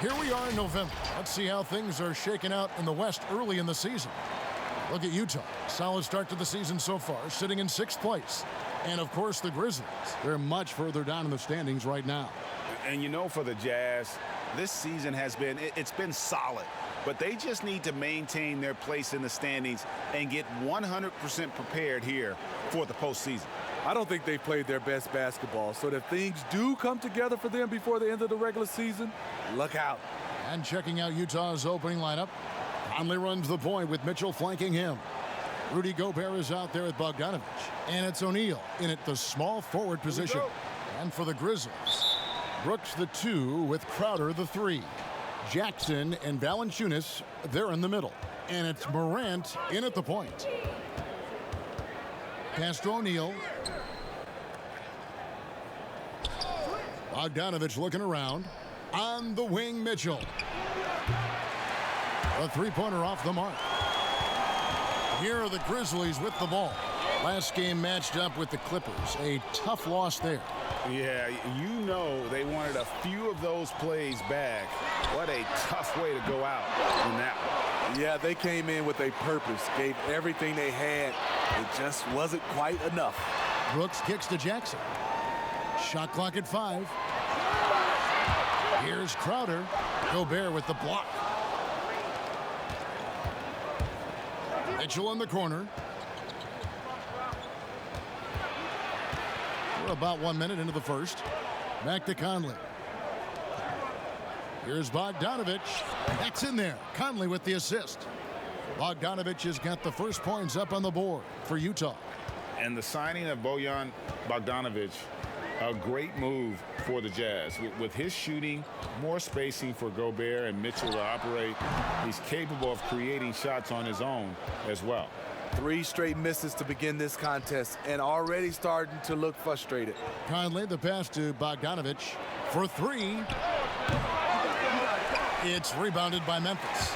Here we are in November. Let's see how things are shaking out in the West early in the season. Look at Utah. Solid start to the season so far, sitting in 6th place. And, of course, the Grizzlies. They're much further down in the standings right now. And, you know, for the Jazz, this season has been, it's been solid. But they just need to maintain their place in the standings and get 100% prepared here for the postseason. I don't think they've played their best basketball, so if things do come together for them before the end of the regular season, look out. And checking out Utah's opening lineup, Conley runs the point with Mitchell flanking him. Rudy Gobert is out there with Bogdanovich. And it's O'Neal in at the small forward position. And for the Grizzlies, Brooks the 2 with Crowder the 3. Jackson and Valanciunas, they're in the middle. And it's Morant in at the point. Pass to O'Neal. Bogdanovich looking around. On the wing, Mitchell. A three-pointer off the mark. Here are the Grizzlies with the ball. Last game matched up with the Clippers. A tough loss there. Yeah, you know they wanted a few of those plays back. What a tough way to go out in that one. Yeah, they came in with a purpose, gave everything they had. It just wasn't quite enough. Brooks kicks to Jackson. Shot clock at 5. Here's Crowder. Gobert with the block. Mitchell in the corner. We're about 1 minute into the first. Back to Conley. Here's Bogdanovich. That's in there. Conley with the assist. Bogdanovich has got the first points up on the board for Utah. And the signing of Bojan Bogdanovich, a great move for the Jazz. With his shooting, more spacing for Gobert and Mitchell to operate, he's capable of creating shots on his own as well. 3 straight misses to begin this contest and already starting to look frustrated. Conley, the pass to Bogdanovich for 3. It's rebounded by Memphis.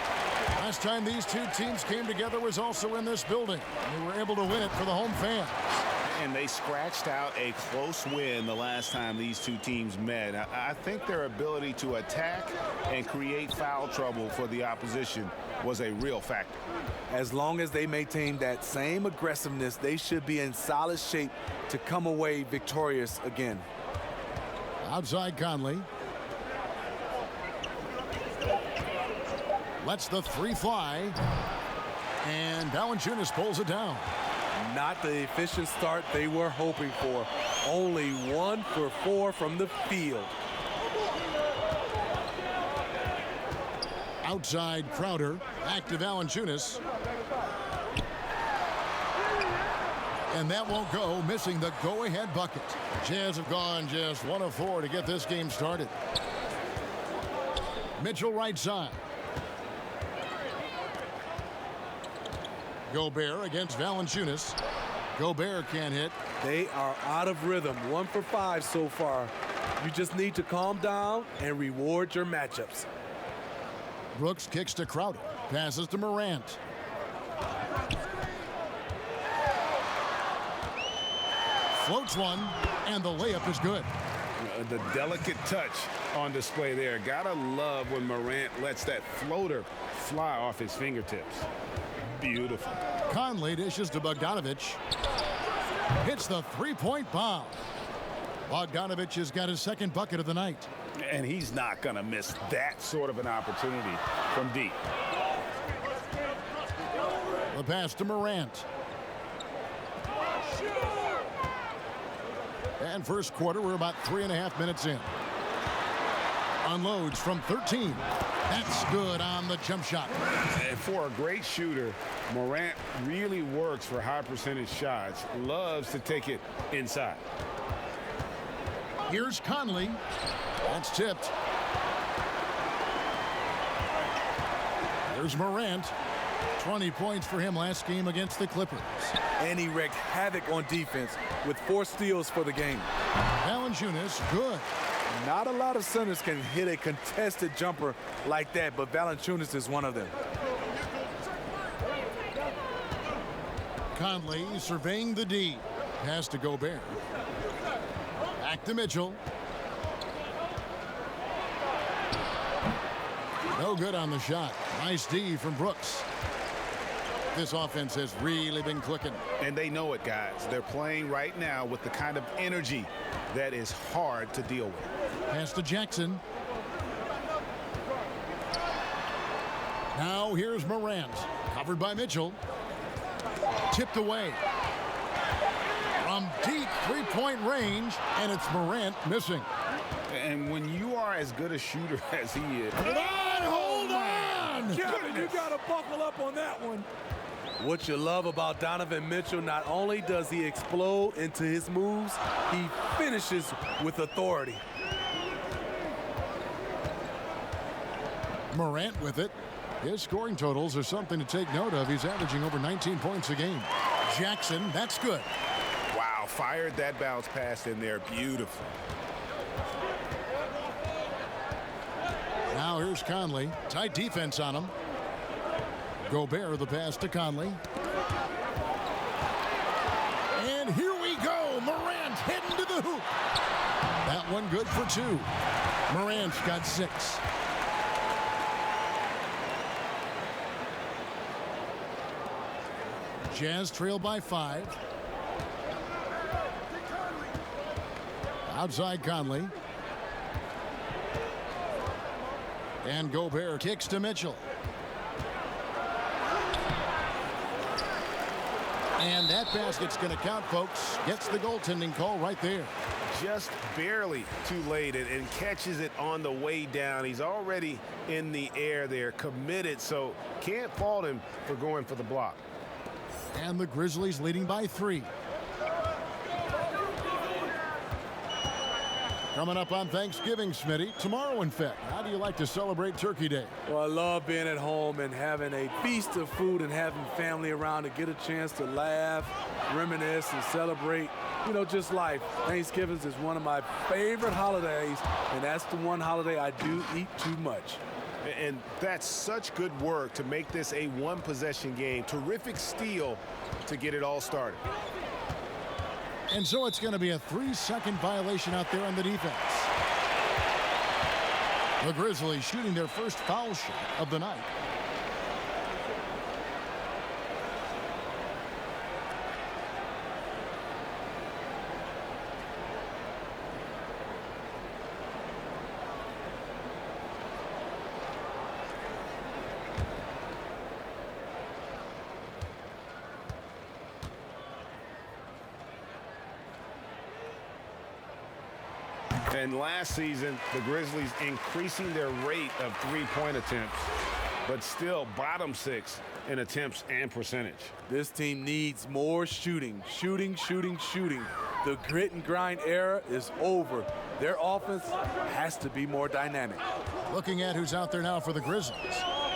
Last time these two teams came together was also in this building. They were able to win it for the home fans. And they scratched out a close win the last time these two teams met. I think their ability to attack and create foul trouble for the opposition was a real factor. As long as they maintain that same aggressiveness, they should be in solid shape to come away victorious again. Outside Conley. Lets the 3 fly. And Valanciunas pulls it down. Not the efficient start they were hoping for. Only 1 for 4 from the field. Outside Crowder. Back to Valanciunas. And that won't go, missing the go-ahead bucket. Jazz have gone just 1 of 4 to get this game started. Mitchell right side. Gobert against Valanciunas. Gobert can't hit. They are out of rhythm. 1 for 5 so far. You just need to calm down and reward your matchups. Brooks kicks to Crowder. Passes to Morant. Floats one, and the layup is good. The delicate touch on display there. Gotta love when Morant lets that floater fly off his fingertips. Beautiful. Conley dishes to Bogdanovich. Hits the three-point bomb. Bogdanovich has got his second bucket of the night. And he's not going to miss that sort of an opportunity from deep. The pass to Morant. And first quarter, we're about 3.5 minutes in. Unloads from 13. That's good on the jump shot. And for a great shooter, Morant really works for high percentage shots. Loves to take it inside. Here's Conley. That's tipped. There's Morant. 20 points for him last game against the Clippers. And he wreaked havoc on defense with 4 steals for the game. Valanciunas, good. Not a lot of centers can hit a contested jumper like that, but Valanciunas is one of them. Conley surveying the D. Pass to Gobert. Back to Mitchell. No good on the shot. Nice D from Brooks. This offense has really been clicking. And they know it, guys. They're playing right now with the kind of energy that is hard to deal with. Pass to Jackson. Now here's Morant. Covered by Mitchell. Tipped away. From deep three-point range, and it's Morant missing. And when you are as good a shooter as he is. Hold on! Kevin, you got to buckle up on that one. What you love about Donovan Mitchell, not only does he explode into his moves, he finishes with authority. Morant with it. His scoring totals are something to take note of. He's averaging over 19 points a game. Jackson, that's good. Wow, fired that bounce pass in there. Beautiful. Now here's Conley. Tight defense on him. Gobert the pass to Conley. And here we go. Morant heading to the hoop. That one good for two. Morant's got 6. Jazz trail by 5. Outside Conley. And Gobert kicks to Mitchell. And that basket's going to count, folks. Gets the goaltending call right there. Just barely too late and catches it on the way down. He's already in the air there, committed, so can't fault him for going for the block. And the Grizzlies leading by 3. Coming up on Thanksgiving, Smitty. Tomorrow, in fact. How do you like to celebrate Turkey Day? Well, I love being at home and having a feast of food and having family around to get a chance to laugh, reminisce, and celebrate, you know, just life. Thanksgiving is one of my favorite holidays, and that's the one holiday I do eat too much. And that's such good work to make this a one-possession game. Terrific steal to get it all started. And so it's going to be a 3-second violation out there on the defense. The Grizzlies shooting their first foul shot of the night. And last season, the Grizzlies increasing their rate of three-point attempts, but still bottom 6 in attempts and percentage. This team needs more shooting. Shooting. The grit and grind era is over. Their offense has to be more dynamic. Looking at who's out there now for the Grizzlies.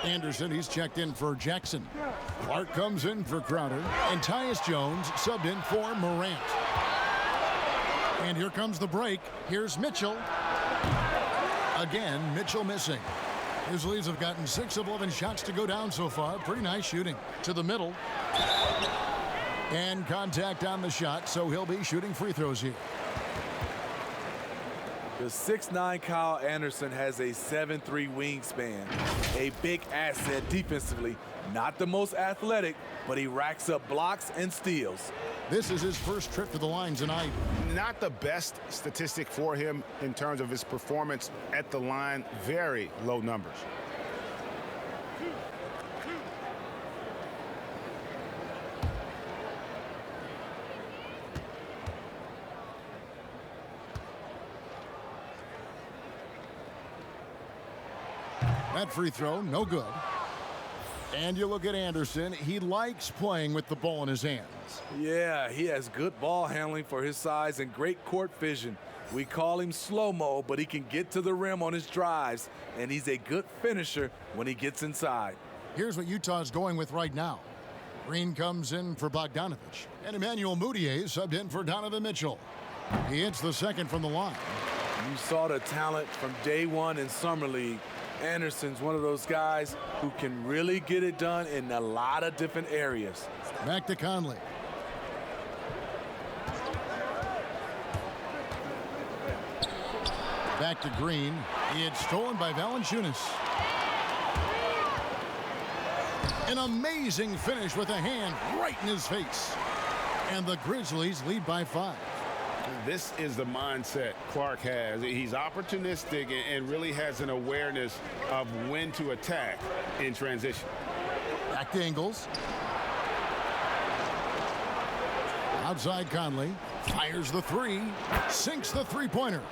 Anderson, he's checked in for Jackson. Clark comes in for Crowder. And Tyus Jones subbed in for Morant. And here comes the break. Here's Mitchell. Again, Mitchell missing. Grizzlies have gotten 6 of 11 shots to go down so far. Pretty nice shooting. To the middle. And contact on the shot, so he'll be shooting free throws here. The 6'9" Kyle Anderson has a 7'3" wingspan. A big asset defensively. Not the most athletic, but he racks up blocks and steals. This is his first trip to the line tonight. Not the best statistic for him in terms of his performance at the line. Very low numbers. That free throw, no good. And you look at Anderson, he likes playing with the ball in his hands. Yeah, he has good ball handling for his size and great court vision. We call him slow-mo, but he can get to the rim on his drives, and he's a good finisher when he gets inside. Here's what Utah's going with right now. Green comes in for Bogdanovich, and Emmanuel Mudiay subbed in for Donovan Mitchell. He hits the second from the line. You saw the talent from day one in Summer League. Anderson's one of those guys who can really get it done in a lot of different areas. Back to Conley. Back to Green. He had stolen by Valanciunas. An amazing finish with a hand right in his face. And the Grizzlies lead by 5. This is the mindset Clark has. He's opportunistic and really has an awareness of when to attack in transition. Back to Ingles. Outside Conley. Fires the 3. Sinks the three-pointer.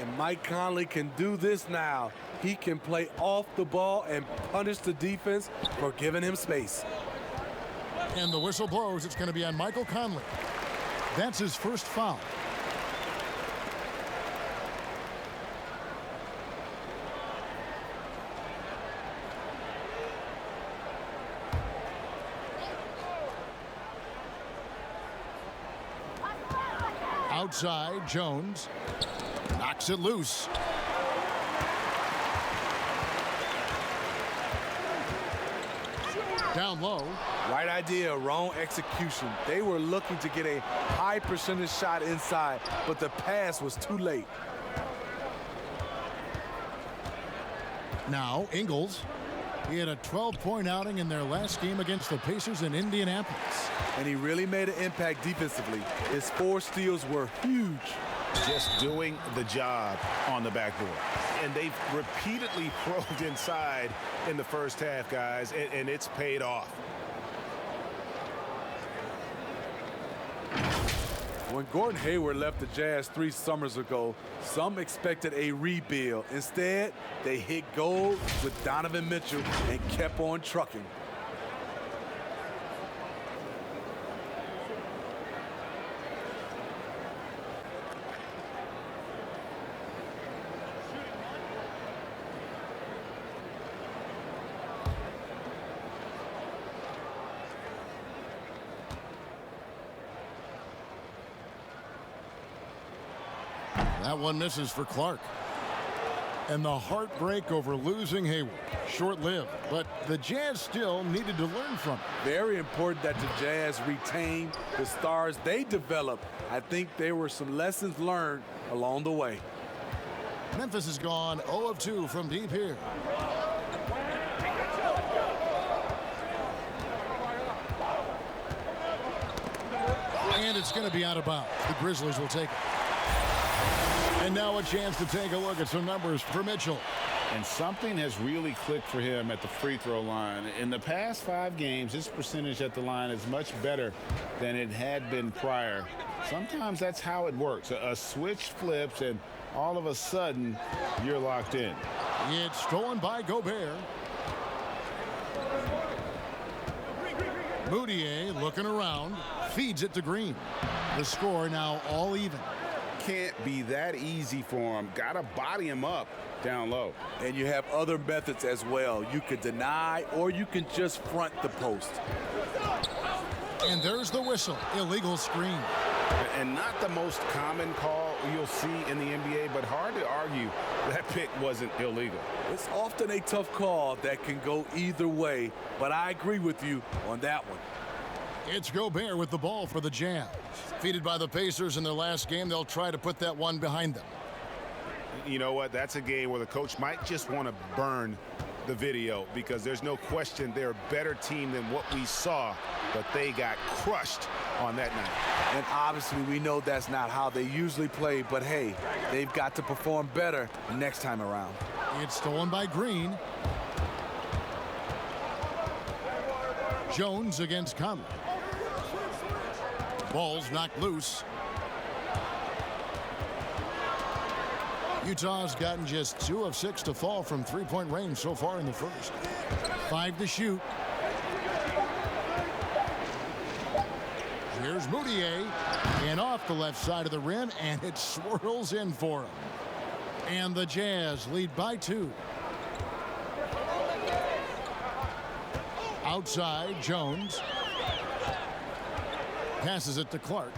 And Mike Conley can do this now. He can play off the ball and punish the defense for giving him space. And the whistle blows. It's going to be on Michael Conley. That's his first foul. Outside, Jones knocks it loose. Down low. Right idea, wrong execution. They were looking to get a high percentage shot inside, but the pass was too late. Now, Ingles. He had a 12-point outing in their last game against the Pacers in Indianapolis. And he really made an impact defensively. His 4 steals were huge. Just doing the job on the backboard. And they've repeatedly probed inside in the first half, guys, and it's paid off. When Gordon Hayward left the Jazz 3 summers ago, some expected a rebuild. Instead, they hit gold with Donovan Mitchell and kept on trucking. That one misses for Clark. And the heartbreak over losing Hayward. Short-lived, but the Jazz still needed to learn from it. Very important that the Jazz retain the stars they developed. I think there were some lessons learned along the way. Memphis has gone 0 of 2 from deep here. And it's going to be out of bounds. The Grizzlies will take it. And now a chance to take a look at some numbers for Mitchell. And something has really clicked for him at the free throw line. In the past 5 games, his percentage at the line is much better than it had been prior. Sometimes that's how it works. A switch flips, and all of a sudden, you're locked in. It's stolen by Gobert. Moutier looking around, feeds it to Green. The score now all even. Can't be that easy for him. Got to body him up down low. And you have other methods as well. You could deny or you can just front the post. And there's the whistle. Illegal screen. And not the most common call you'll see in the NBA, but hard to argue that pick wasn't illegal. It's often a tough call that can go either way, but I agree with you on that one. It's Gobert with the ball for the Jazz. Defeated by the Pacers in their last game, they'll try to put that one behind them. You know what? That's a game where the coach might just want to burn the video because there's no question they're a better team than what we saw, but they got crushed on that night. And obviously we know that's not how they usually play, but hey, they've got to perform better next time around. It's stolen by Green. Jones against Conley. Ball's knocked loose. Utah's gotten just 2 of 6 to fall from three-point range so far in the first. 5 to shoot. Here's Moutier. And off the left side of the rim, and it swirls in for him. And the Jazz lead by 2. Outside, Jones. Passes it to Clark.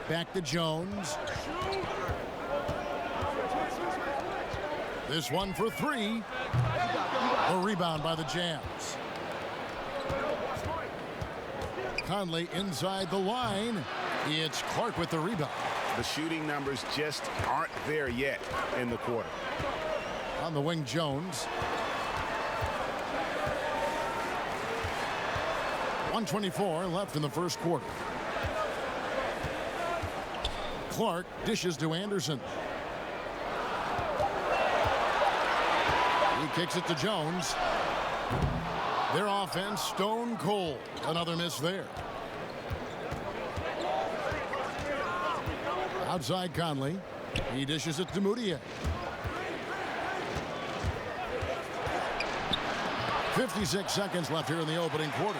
Back to Jones. This one for 3. A rebound by the Jazz. Conley inside the line. It's Clark with the rebound. The shooting numbers just aren't there yet in the quarter. On the wing, Jones. 1:24 left in the first quarter. Clark dishes to Anderson. He kicks it to Jones. Their offense stone cold. Another miss there. Outside Conley. He dishes it to Moutier. 56 seconds left here in the opening quarter.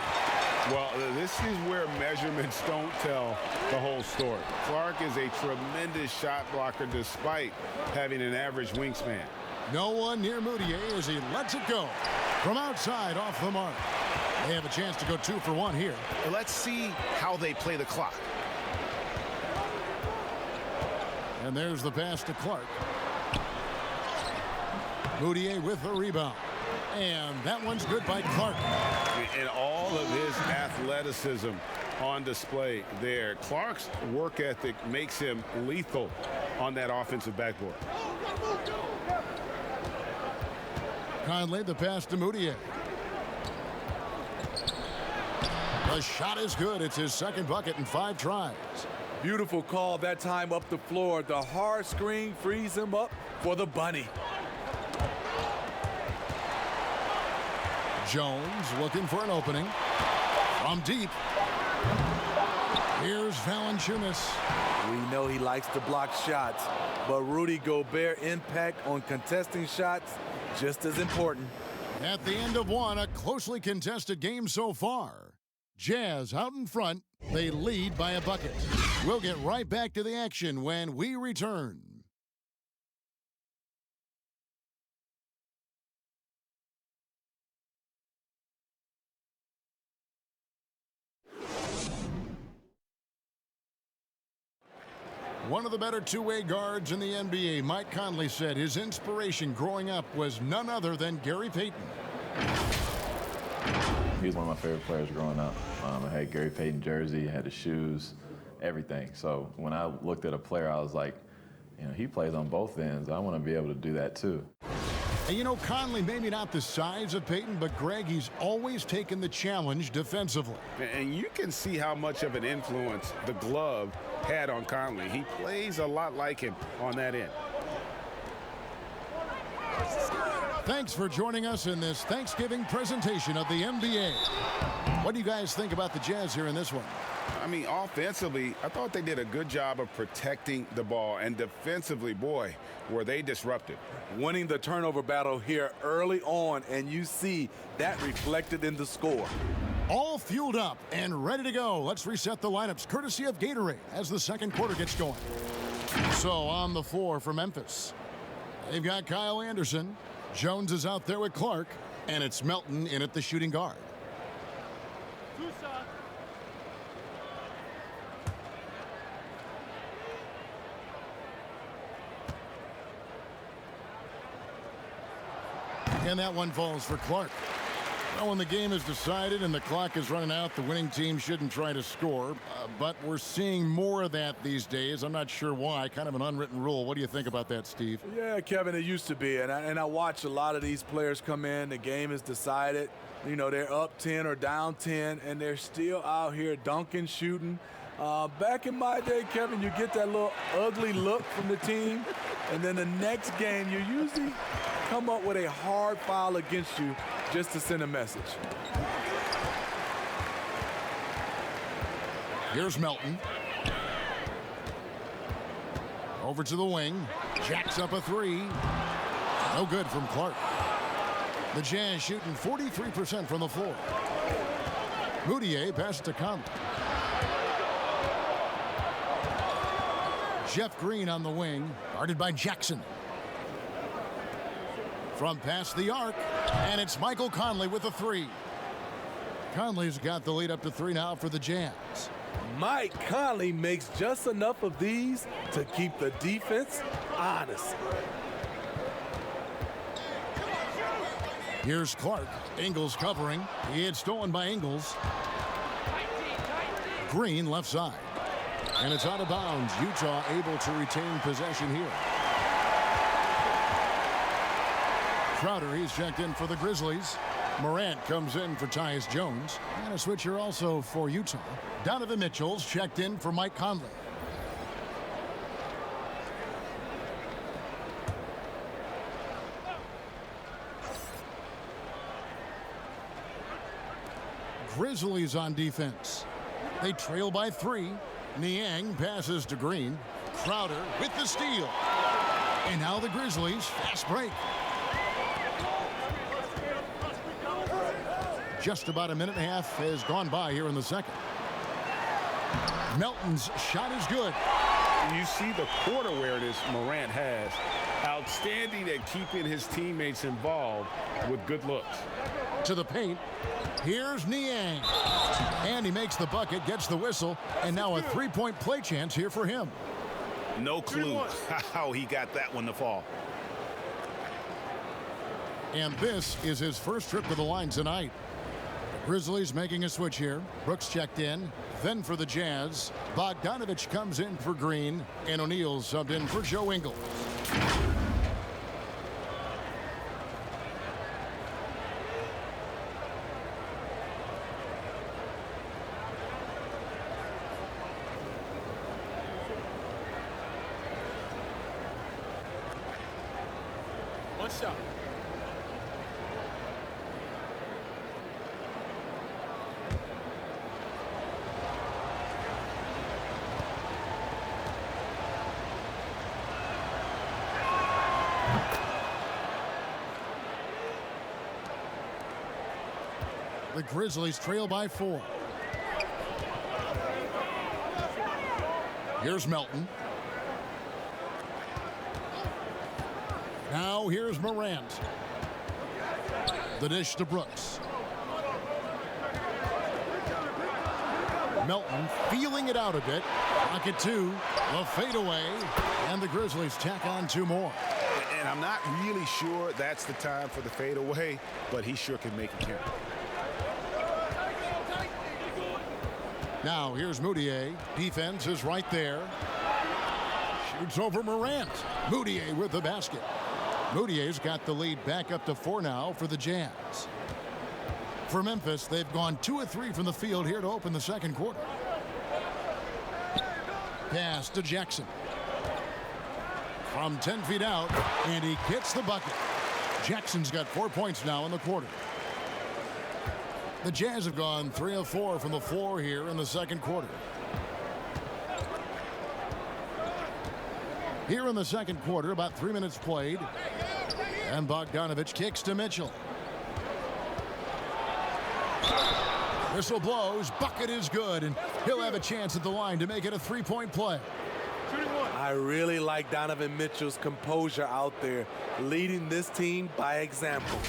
Well, this is where measurements don't tell the whole story. Clark is a tremendous shot blocker despite having an average wingspan. No one near Moutier as he lets it go. From outside off the mark. They have a chance to go 2 for 1 here. Let's see how they play the clock. And there's the pass to Clark. Moutier with the rebound. And that one's good by Clark. And all of his athleticism on display there. Clark's work ethic makes him lethal on that offensive backboard. Conley, the pass to Moutier. The shot is good. It's his second bucket in 5 tries. Beautiful call that time up the floor. The hard screen frees him up for the bunny. Jones looking for an opening. From deep. Here's Valanciunas. We know he likes to block shots, but Rudy Gobert's impact on contesting shots just as important. At the end of one, a closely contested game so far. Jazz out in front. They lead by a bucket. We'll get right back to the action when we return. One of the better two-way guards in the NBA, Mike Conley, said his inspiration growing up was none other than Gary Payton. He was one of my favorite players growing up. I had Gary Payton jersey, had the shoes, everything. So when I looked at a player, I was like, you know, he plays on both ends. I want to be able to do that too. And you know, Conley, maybe not the size of Payton, but Greg, he's always taken the challenge defensively. And you can see how much of an influence the glove had on Conley. He plays a lot like him on that end. Thanks for joining us in this Thanksgiving presentation of the NBA. What do you guys think about the Jazz here in this one? I mean, offensively, I thought they did a good job of protecting the ball. And defensively, boy, were they disruptive. Winning the turnover battle here early on, and you see that reflected in the score. All fueled up and ready to go. Let's reset the lineups courtesy of Gatorade as the second quarter gets going. So on the floor for Memphis, they've got Kyle Anderson. Jones is out there with Clark, and it's Melton in at the shooting guard. And that one falls for Clark. Well, when the game is decided and the clock is running out, the winning team shouldn't try to score. But we're seeing more of that these days. I'm not sure why. Kind of an unwritten rule. What do you think about that, Steve? Yeah, Kevin, it used to be. And I watch a lot of these players come in. The game is decided. You know, they're up 10 or down 10, and they're still out here dunking, shooting. Back in my day, Kevin, you get that little ugly look from the team. And then the next game, you usually come up with a hard foul against you just to send a message. Here's Melton. Over to the wing. Jacks up a three. No good from Clark. The Jazz shooting 43% from the floor. Moutier passes to Conley. Jeff Green on the wing, guarded by Jackson. From past the arc, and it's Michael Conley with a three. Conley's got the lead up to 3 now for the Jazz. Mike Conley makes just enough of these to keep the defense honest. Here's Clark. Ingles covering. He had stolen by Ingles. Green left side. And it's out of bounds. Utah able to retain possession here. Crowder, he's checked in for the Grizzlies. Morant comes in for Tyus Jones. And a switcher also for Utah. Donovan Mitchell's checked in for Mike Conley. Grizzlies on defense. They trail by 3. Niang passes to Green. Crowder with the steal. And now the Grizzlies fast break. Just about a minute and a half has gone by here in the second. Melton's shot is good. You see the court awareness Morant has. Outstanding at keeping his teammates involved with good looks. To the paint. Here's Niang. And he makes the bucket, gets the whistle, and now a three-point play chance here for him. No clue how he got that one to fall. And this is his first trip to the line tonight. The Grizzlies making a switch here. Brooks checked in. Then for the Jazz, Bogdanovich comes in for Green, and O'Neal subbed in for Joe Ingles. One shot. The Grizzlies trail by 4. Here's Melton. Now here's Morant. The dish to Brooks. Melton feeling it out a bit. Pocket 2. The fadeaway. And the Grizzlies tack on 2 more. And I'm not really sure that's the time for the fadeaway, but he sure can make it count. Now here's Moutier. Defense is right there. Shoots over Morant. Moutier with the basket. Moutier's got the lead back up to 4 now for the Jazz. For Memphis, they've gone 2 of 3 from the field here to open the second quarter. Pass to Jackson. From 10 feet out, and he gets the bucket. Jackson's got 4 points now in the quarter. The Jazz have gone 3 of 4 from the floor here in the second quarter. Here in the second quarter, about 3 minutes played. And Bogdanovich kicks to Mitchell. Whistle blows. Bucket is good, and he'll have a chance at the line to make it a 3-point play. I really like Donovan Mitchell's composure out there, leading this team by example.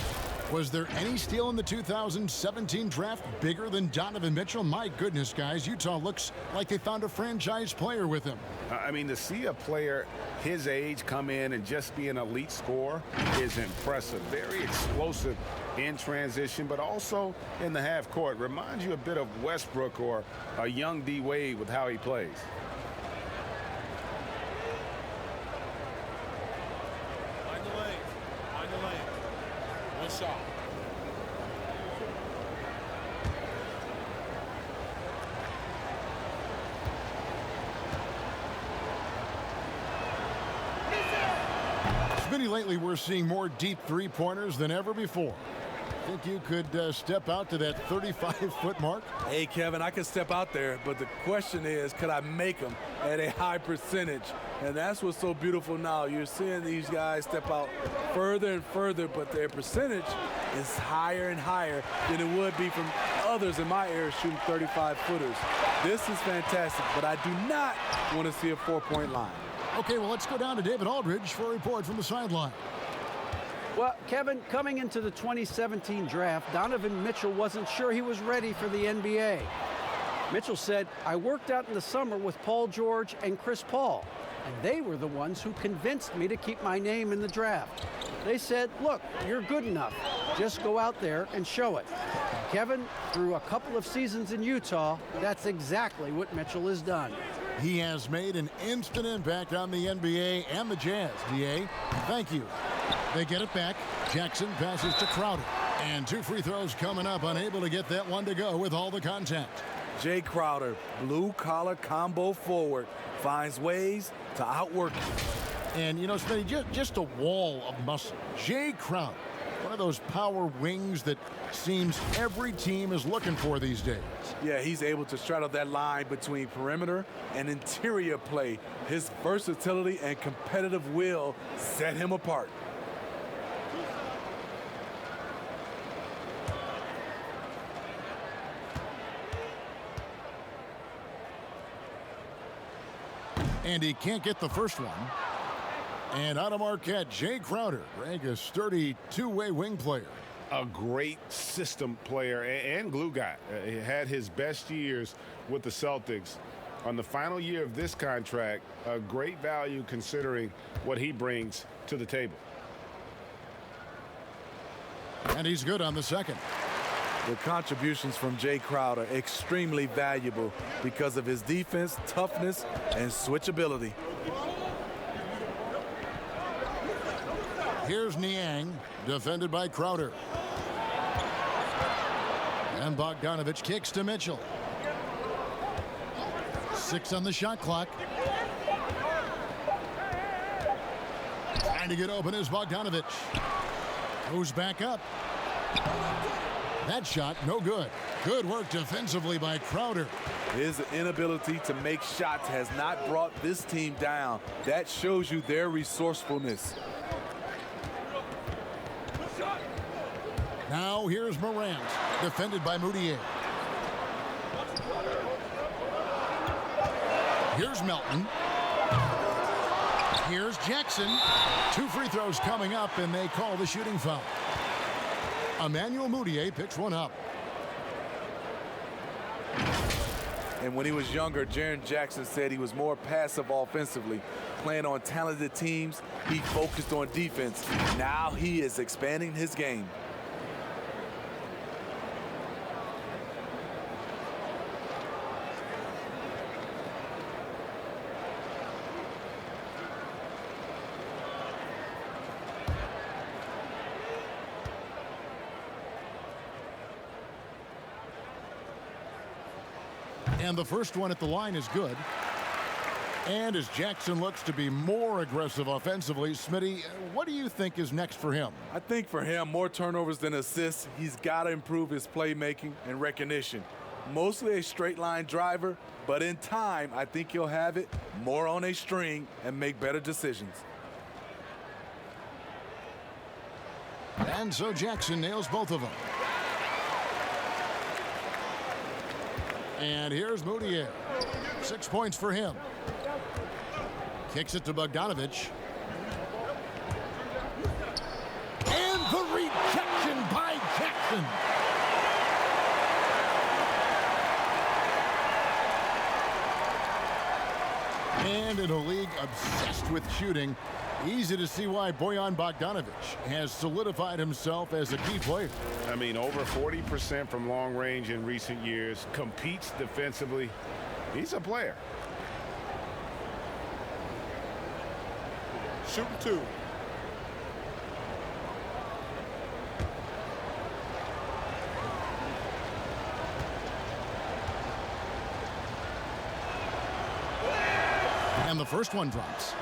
Was there any steal in the 2017 draft bigger than Donovan Mitchell? My goodness, guys, Utah looks like they found a franchise player with him. I mean, to see a player his age come in and just be an elite scorer is impressive. Very explosive in transition, but also in the half court. Reminds you a bit of Westbrook or a young D. Wade with how he plays. Find the lane. Find the lane. One shot. Smitty, lately we're seeing more deep three-pointers than ever before. Think you could step out to that 35-foot mark? Hey, Kevin, I can step out there, but the question is, could I make them at a high percentage? And that's what's so beautiful now. You're seeing these guys step out further and further, but their percentage is higher and higher than it would be from others in my era shooting 35-footers. This is fantastic, but I do not want to see a 4-point line. Okay, well, let's go down to David Aldridge for a report from the sideline. Well, Kevin, coming into the 2017 draft, Donovan Mitchell wasn't sure he was ready for the NBA. Mitchell said, "I worked out in the summer with Paul George and Chris Paul, and they were the ones who convinced me to keep my name in the draft. They said, look, you're good enough. Just go out there and show it." Kevin, through a couple of seasons in Utah, that's exactly what Mitchell has done. He has made an instant impact on the NBA and the Jazz. DA, thank you. They get it back. Jackson passes to Crowder. And 2 free throws coming up, unable to get that one to go with all the contact. Jae Crowder, blue-collar combo forward, finds ways to outwork you. And, you know, Smitty, just a wall of muscle. Jae Crowder, one of those power wings that seems every team is looking for these days. Yeah, he's able to straddle that line between perimeter and interior play. His versatility and competitive will set him apart. And he can't get the first one. And out of Marquette, Jae Crowder, Greg, a sturdy two-way wing player. A great system player and glue guy. He had his best years with the Celtics. On the final year of this contract, a great value considering what he brings to the table. And he's good on the second. The contributions from Jae Crowder extremely valuable because of his defense, toughness, and switchability. Here's Niang, defended by Crowder. And Bogdanovich kicks to Mitchell. 6 on the shot clock. Trying to get open is Bogdanovich. Goes back up. That shot, no good. Good work defensively by Crowder. His inability to make shots has not brought this team down. That shows you their resourcefulness. Now here's Morant, defended by Moutier. Here's Melton. Here's Jackson. 2 free throws coming up, and they call the shooting foul. Emmanuel Moutier picks one up. And when he was younger, Jaren Jackson said he was more passive offensively. Playing on talented teams, he focused on defense. Now he is expanding his game. And the first one at the line is good. And as Jackson looks to be more aggressive offensively, Smitty, what do you think is next for him? I think for him, more turnovers than assists. He's got to improve his playmaking and recognition. Mostly a straight line driver, but in time, I think he'll have it more on a string and make better decisions. And so Jackson nails both of them. And here's Moutier. 6 points for him. Kicks it to Bogdanovich. And the rejection by Jackson. And in a league obsessed with shooting, easy to see why Bojan Bogdanovich has solidified himself as a key player. I mean, over 40% from long range in recent years, competes defensively. He's a player. Shooting 2. And the first one drops.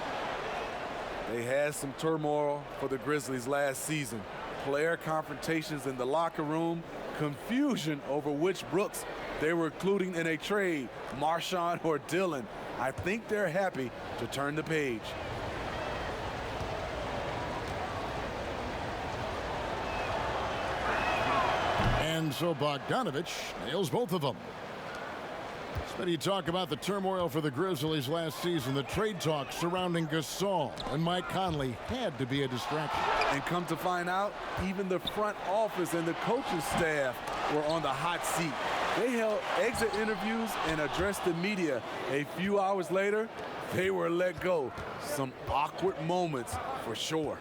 They had some turmoil for the Grizzlies last season. Player confrontations in the locker room, confusion over which Brooks they were including in a trade, Marshawn or Dillon. I think they're happy to turn the page. And so Bogdanovich nails both of them. But you talk about the turmoil for the Grizzlies last season, the trade talk surrounding Gasol and Mike Conley had to be a distraction. And come to find out, even the front office and the coaching staff were on the hot seat. They held exit interviews and addressed the media. A few hours later, they were let go. Some awkward moments for sure.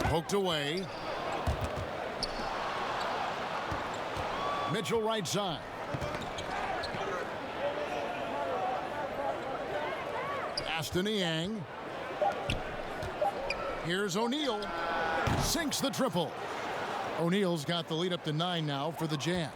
Poked away. Mitchell right side. Pass to Niang. Here's O'Neal. Sinks the triple. O'Neal's got the lead up to 9 now for the Jazz.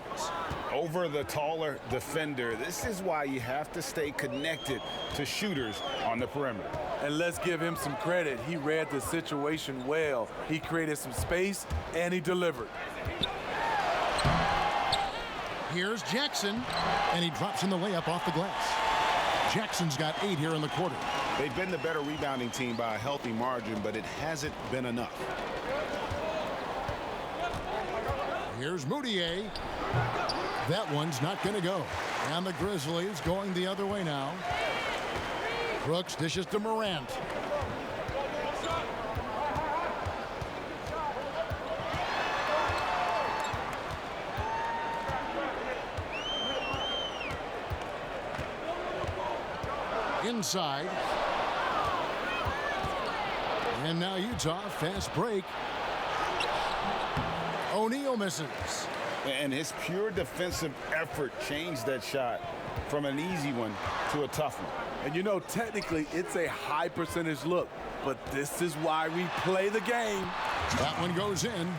Over the taller defender. This is why you have to stay connected to shooters on the perimeter. And let's give him some credit. He read the situation well. He created some space, and he delivered. Here's Jackson, and he drops in the layup off the glass. Jackson's got 8 here in the quarter. They've been the better rebounding team by a healthy margin, but it hasn't been enough. Here's Moutier. That one's not going to go. And the Grizzlies going the other way now. Brooks dishes to Morant. Inside. And now Utah, fast break. O'Neal misses. And his pure defensive effort changed that shot from an easy one to a tough one. And you know, technically, it's a high percentage look, but this is why we play the game. That one goes in.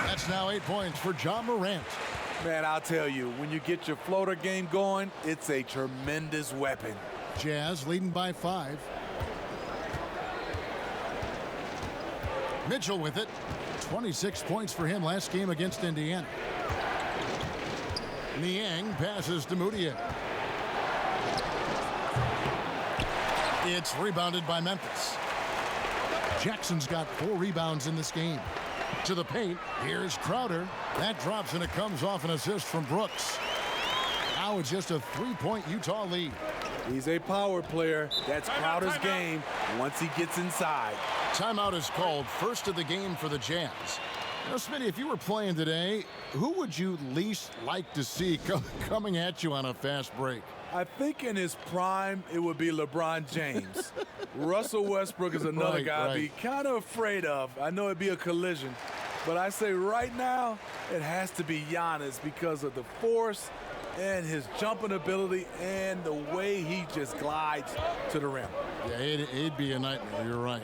That's now 8 points for Ja Morant. Man, I'll tell you, when you get your floater game going, it's a tremendous weapon. Jazz leading by 5. Mitchell with it. 26 points for him last game against Indiana. Niang passes to Moutier. It's rebounded by Memphis. Jackson's got 4 rebounds in this game. To the paint, here's Crowder. That drops and it comes off an assist from Brooks. Now it's just a 3-point Utah lead. He's a power player. That's Crowder's game once he gets inside. Timeout is called, first of the game for the Jazz. Now, Smitty, if you were playing today, who would you least like to see coming at you on a fast break? I think in his prime, it would be LeBron James. Russell Westbrook is another guy I'd be kind of afraid of. I know it'd be a collision, but I say right now, it has to be Giannis because of the force and his jumping ability and the way he just glides to the rim. Yeah, it'd be a nightmare. You're right.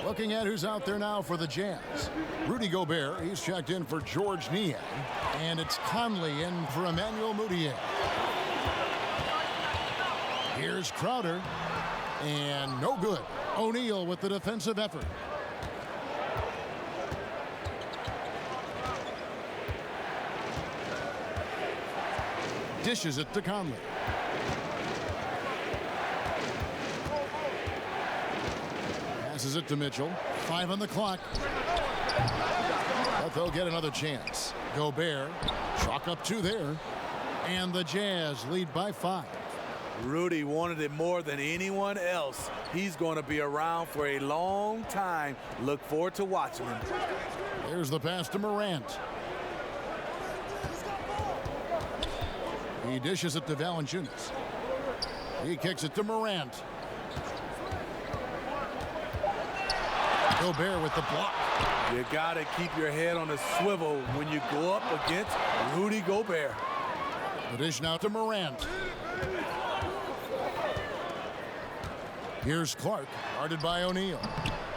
Looking at who's out there now for the Jazz. Rudy Gobert, he's checked in for George Niang. And it's Conley in for Emmanuel Moutier. Here's Crowder. And no good. O'Neal with the defensive effort. Dishes it to Conley. Passes it to Mitchell. 5 on the clock. But they'll get another chance. Gobert, chalk up 2 there. And the Jazz lead by 5. Rudy wanted it more than anyone else. He's going to be around for a long time. Look forward to watching him. Here's the pass to Morant. He dishes it to Valanciunas. He kicks it to Morant. Gobert with the block. You got to keep your head on a swivel when you go up against Rudy Gobert. The dish now to Morant. Here's Clark, guarded by O'Neal.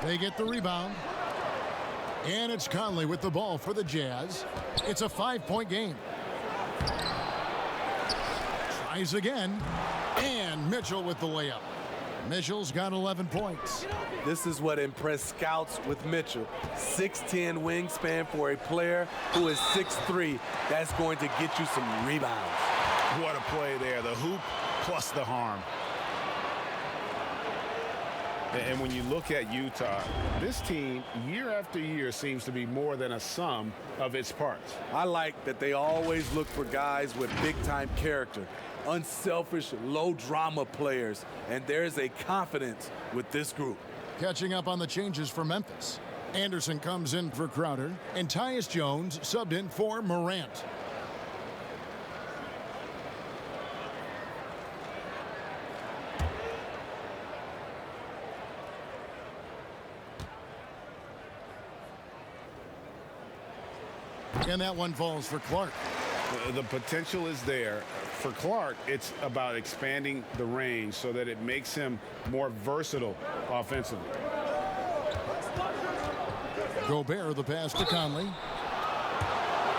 They get the rebound. And it's Conley with the ball for the Jazz. It's a 5-point game. Tries again. And Mitchell with the layup. Mitchell's got 11 points. This is what impressed scouts with Mitchell. 6'10" wingspan for a player who is 6'3". That's going to get you some rebounds. What a play there. The hoop plus the harm. And when you look at Utah, this team, year after year, seems to be more than a sum of its parts. I like that they always look for guys with big-time character, unselfish, low-drama players, and there's a confidence with this group. Catching up on the changes for Memphis. Anderson comes in for Crowder, and Tyus Jones subbed in for Morant. And that one falls for Clark. The potential is there. For Clark, it's about expanding the range so that it makes him more versatile offensively. Gobert, the pass to Conley.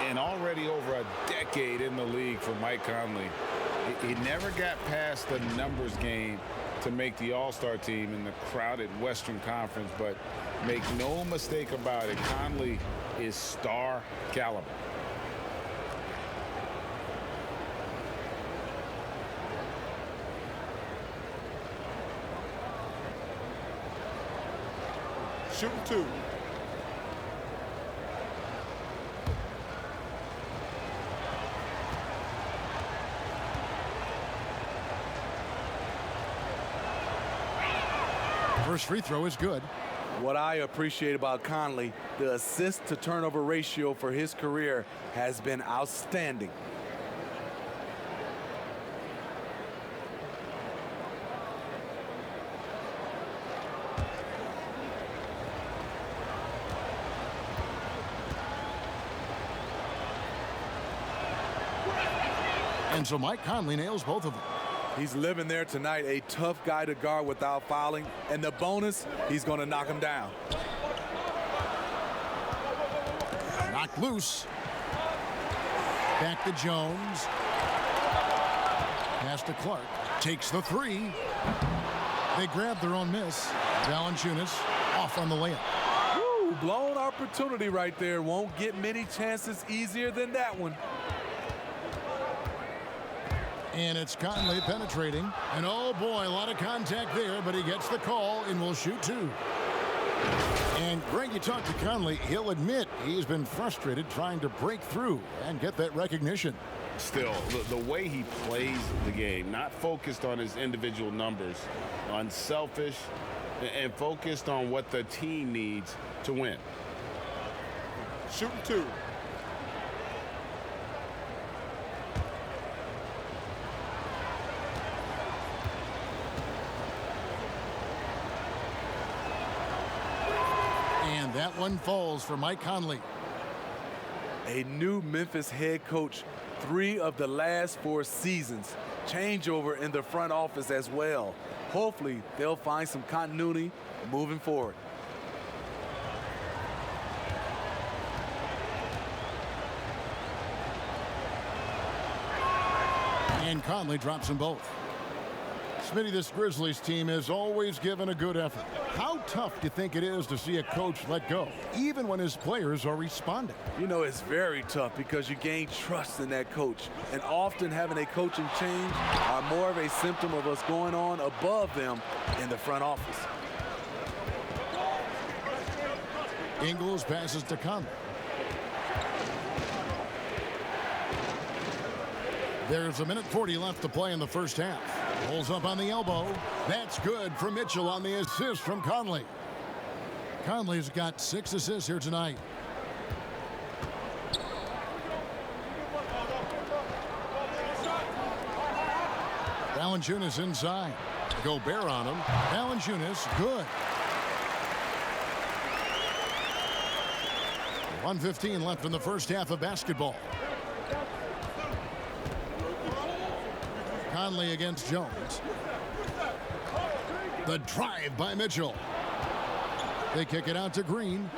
And already over a decade in the league for Mike Conley. He never got past the numbers game to make the All-Star team in the crowded Western Conference, but make no mistake about it, Conley is star caliber. Shooting 2. First free throw is good. What I appreciate about Conley, the assist to turnover ratio for his career has been outstanding. And so Mike Conley nails both of them. He's living there tonight, a tough guy to guard without fouling. And the bonus, he's going to knock him down. Knocked loose. Back to Jones. Pass to Clark. Takes the three. They grab their own miss. Valanciunas off on the layup. Woo, blown opportunity right there. Won't get many chances easier than that one. And it's Conley penetrating. And oh boy, a lot of contact there, but he gets the call and will shoot 2. And Greg, you talk to Conley, he'll admit he's been frustrated trying to break through and get that recognition. Still, the way he plays the game, not focused on his individual numbers, unselfish, and focused on what the team needs to win. Shooting 2. And that one falls for Mike Conley. A new Memphis head coach, 3 of the last 4 seasons. Changeover in the front office as well. Hopefully, they'll find some continuity moving forward. And Conley drops them both. Smitty, this Grizzlies team has always given a good effort. How tough do you think it is to see a coach let go, even when his players are responding? You know, it's very tough because you gain trust in that coach. And often having a coaching change are more of a symptom of what's going on above them in the front office. Ingles passes to Conley. There's 1:40 left to play in the first half. Pulls up on the elbow. That's good for Mitchell on the assist from Conley. Conley's got 6 assists here tonight. Valanciunas inside. Gobert on him. Valanciunas, good. 1:15 left in the first half of basketball. Conley against Jones. The drive by Mitchell. They kick it out to Green.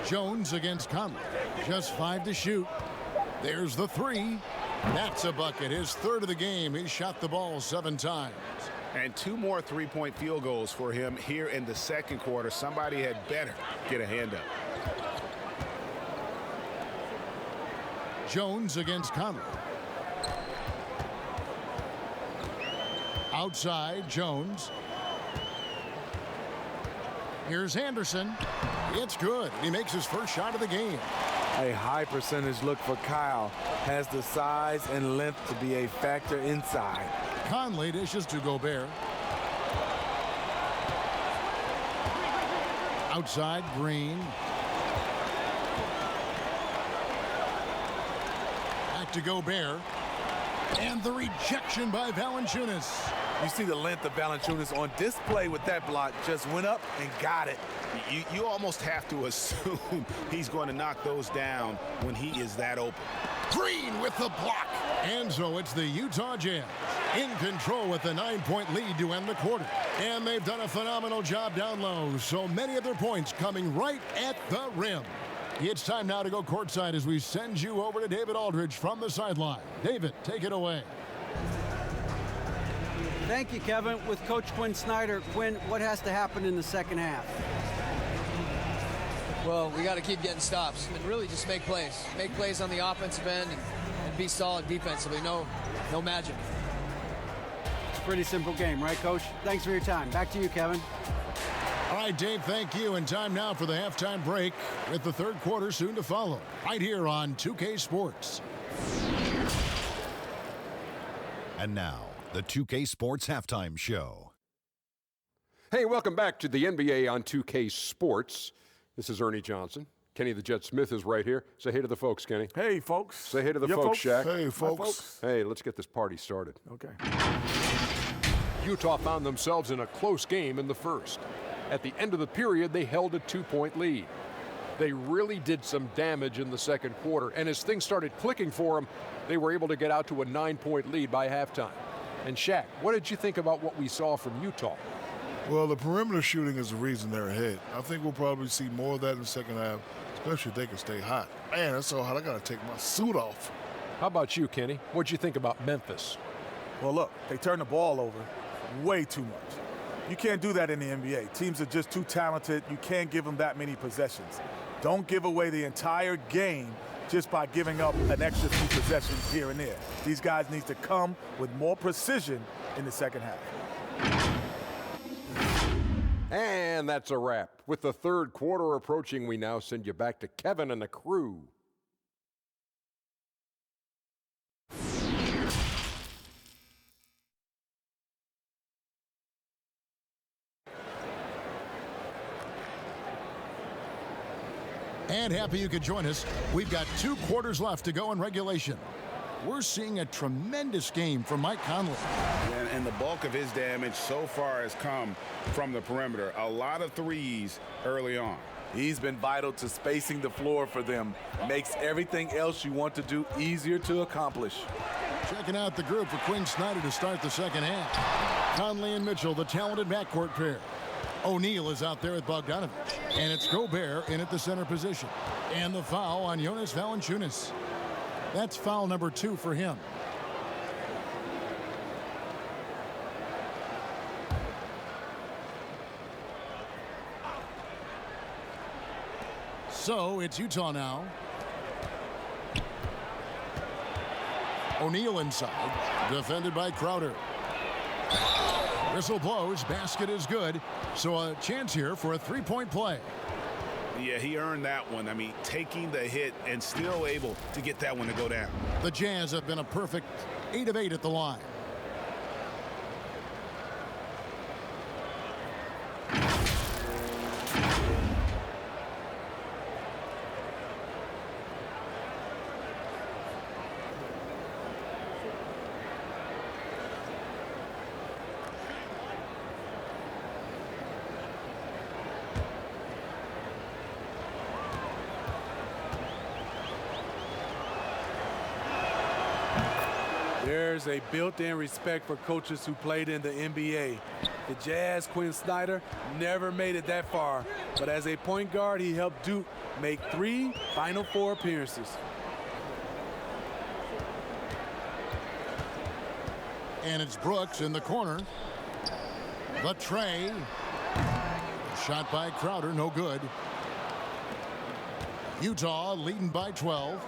Jones against Conley. Just 5 to shoot. There's the 3. That's a bucket. His 3rd of the game. He shot the ball 7 times. And 2 more three-point field goals for him here in the second quarter. Somebody had better get a hand up. Jones against Conley. Outside, Jones. Here's Anderson. It's good. He makes his first shot of the game. A high percentage look for Kyle. Has the size and length to be a factor inside. Conley dishes to Gobert. Outside, Green. Back to Gobert. And the rejection by Valanciunas. You see the length of Valanciunas on display with that block. Just went up and got it. You almost have to assume he's going to knock those down when he is that open. Green with the block. And so it's the Utah Jazz in control with a 9-point lead to end the quarter. And they've done a phenomenal job down low, so many of their points coming right at the rim. It's time now to go courtside as we send you over to David Aldridge from the sideline. David, take it away. Thank you, Kevin. With Coach Quinn Snyder, Quinn, what has to happen in the second half? Well, we got to keep getting stops and really just make plays. Make plays on the offensive end and be solid defensively. No magic. It's a pretty simple game, right, Coach? Thanks for your time. Back to you, Kevin. All right, Dave, thank you. And time now for the halftime break with the third quarter soon to follow. Right here on 2K Sports. And now, the 2K Sports Halftime Show. Hey, welcome back to the NBA on 2K Sports. This is Ernie Johnson. Kenny the Jet Smith is right here. Say hey to the folks, Kenny. Hey, folks. Say hey to the folks, Shaq. Hey, folks. Hi, folks. Hey, let's get this party started. Okay. Utah found themselves in a close game in the first. At the end of the period, they held a 2-point lead. They really did some damage in the second quarter, and as things started clicking for them, they were able to get out to a 9-point lead by halftime. And Shaq, what did you think about what we saw from Utah? Well, the perimeter shooting is the reason they're ahead. I think we'll probably see more of that in the second half, especially if they can stay hot. Man, that's so hot, I got to take my suit off. How about you, Kenny? What'd you think about Memphis? Well, look, they turned the ball over way too much. You can't do that in the NBA. Teams are just too talented. You can't give them that many possessions. Don't give away the entire game just by giving up an extra few possessions here and there. These guys need to come with more precision in the second half. And that's a wrap. With the third quarter approaching, we now send you back to Kevin and the crew. And happy you could join us. We've got 2 quarters left to go in regulation. We're seeing a tremendous game from Mike Conley. And the bulk of his damage so far has come from the perimeter. A lot of threes early on. He's been vital to spacing the floor for them. Makes everything else you want to do easier to accomplish. Checking out the group for Quinn Snyder to start the second half. Conley and Mitchell, the talented backcourt pair. O'Neal is out there with Bogdanovich. And it's Gobert in at the center position. And the foul on Jonas Valanciunas. That's foul number 2 for him. So it's Utah now. O'Neal inside, defended by Crowder. Whistle blows, basket is good. So a chance here for a 3-point play. Yeah, he earned that one. I mean, taking the hit and still able to get that one to go down. The Jazz have been a perfect 8 of 8 at the line. There's a built-in respect for coaches who played in the NBA. The Jazz, Quinn Snyder, never made it that far. But as a point guard, he helped Duke make 3 Final Four appearances. And it's Brooks in the corner. The tray. Shot by Crowder, no good. Utah leading by 12.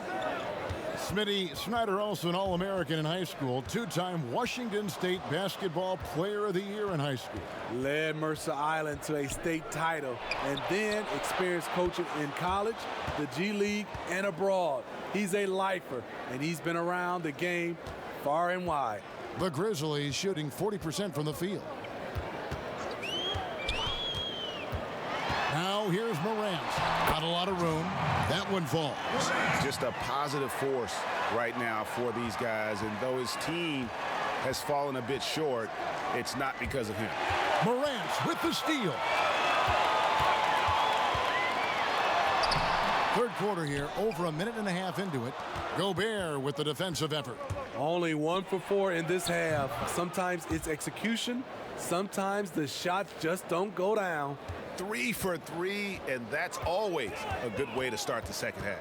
Smitty, Snyder also an All-American in high school, 2-time Washington State Basketball Player of the Year in high school. Led Mercer Island to a state title and then experienced coaching in college, the G League, and abroad. He's a lifer, and he's been around the game far and wide. The Grizzlies shooting 40% from the field. Now here's Morant. Not a lot of room. That one falls. Just a positive force right now for these guys. And though his team has fallen a bit short, it's not because of him. Morant with the steal. Third quarter here, over a minute and a half into it. Gobert with the defensive effort. Only 1 for 4 in this half. Sometimes it's execution. Sometimes the shots just don't go down. 3 for 3, and that's always a good way to start the second half.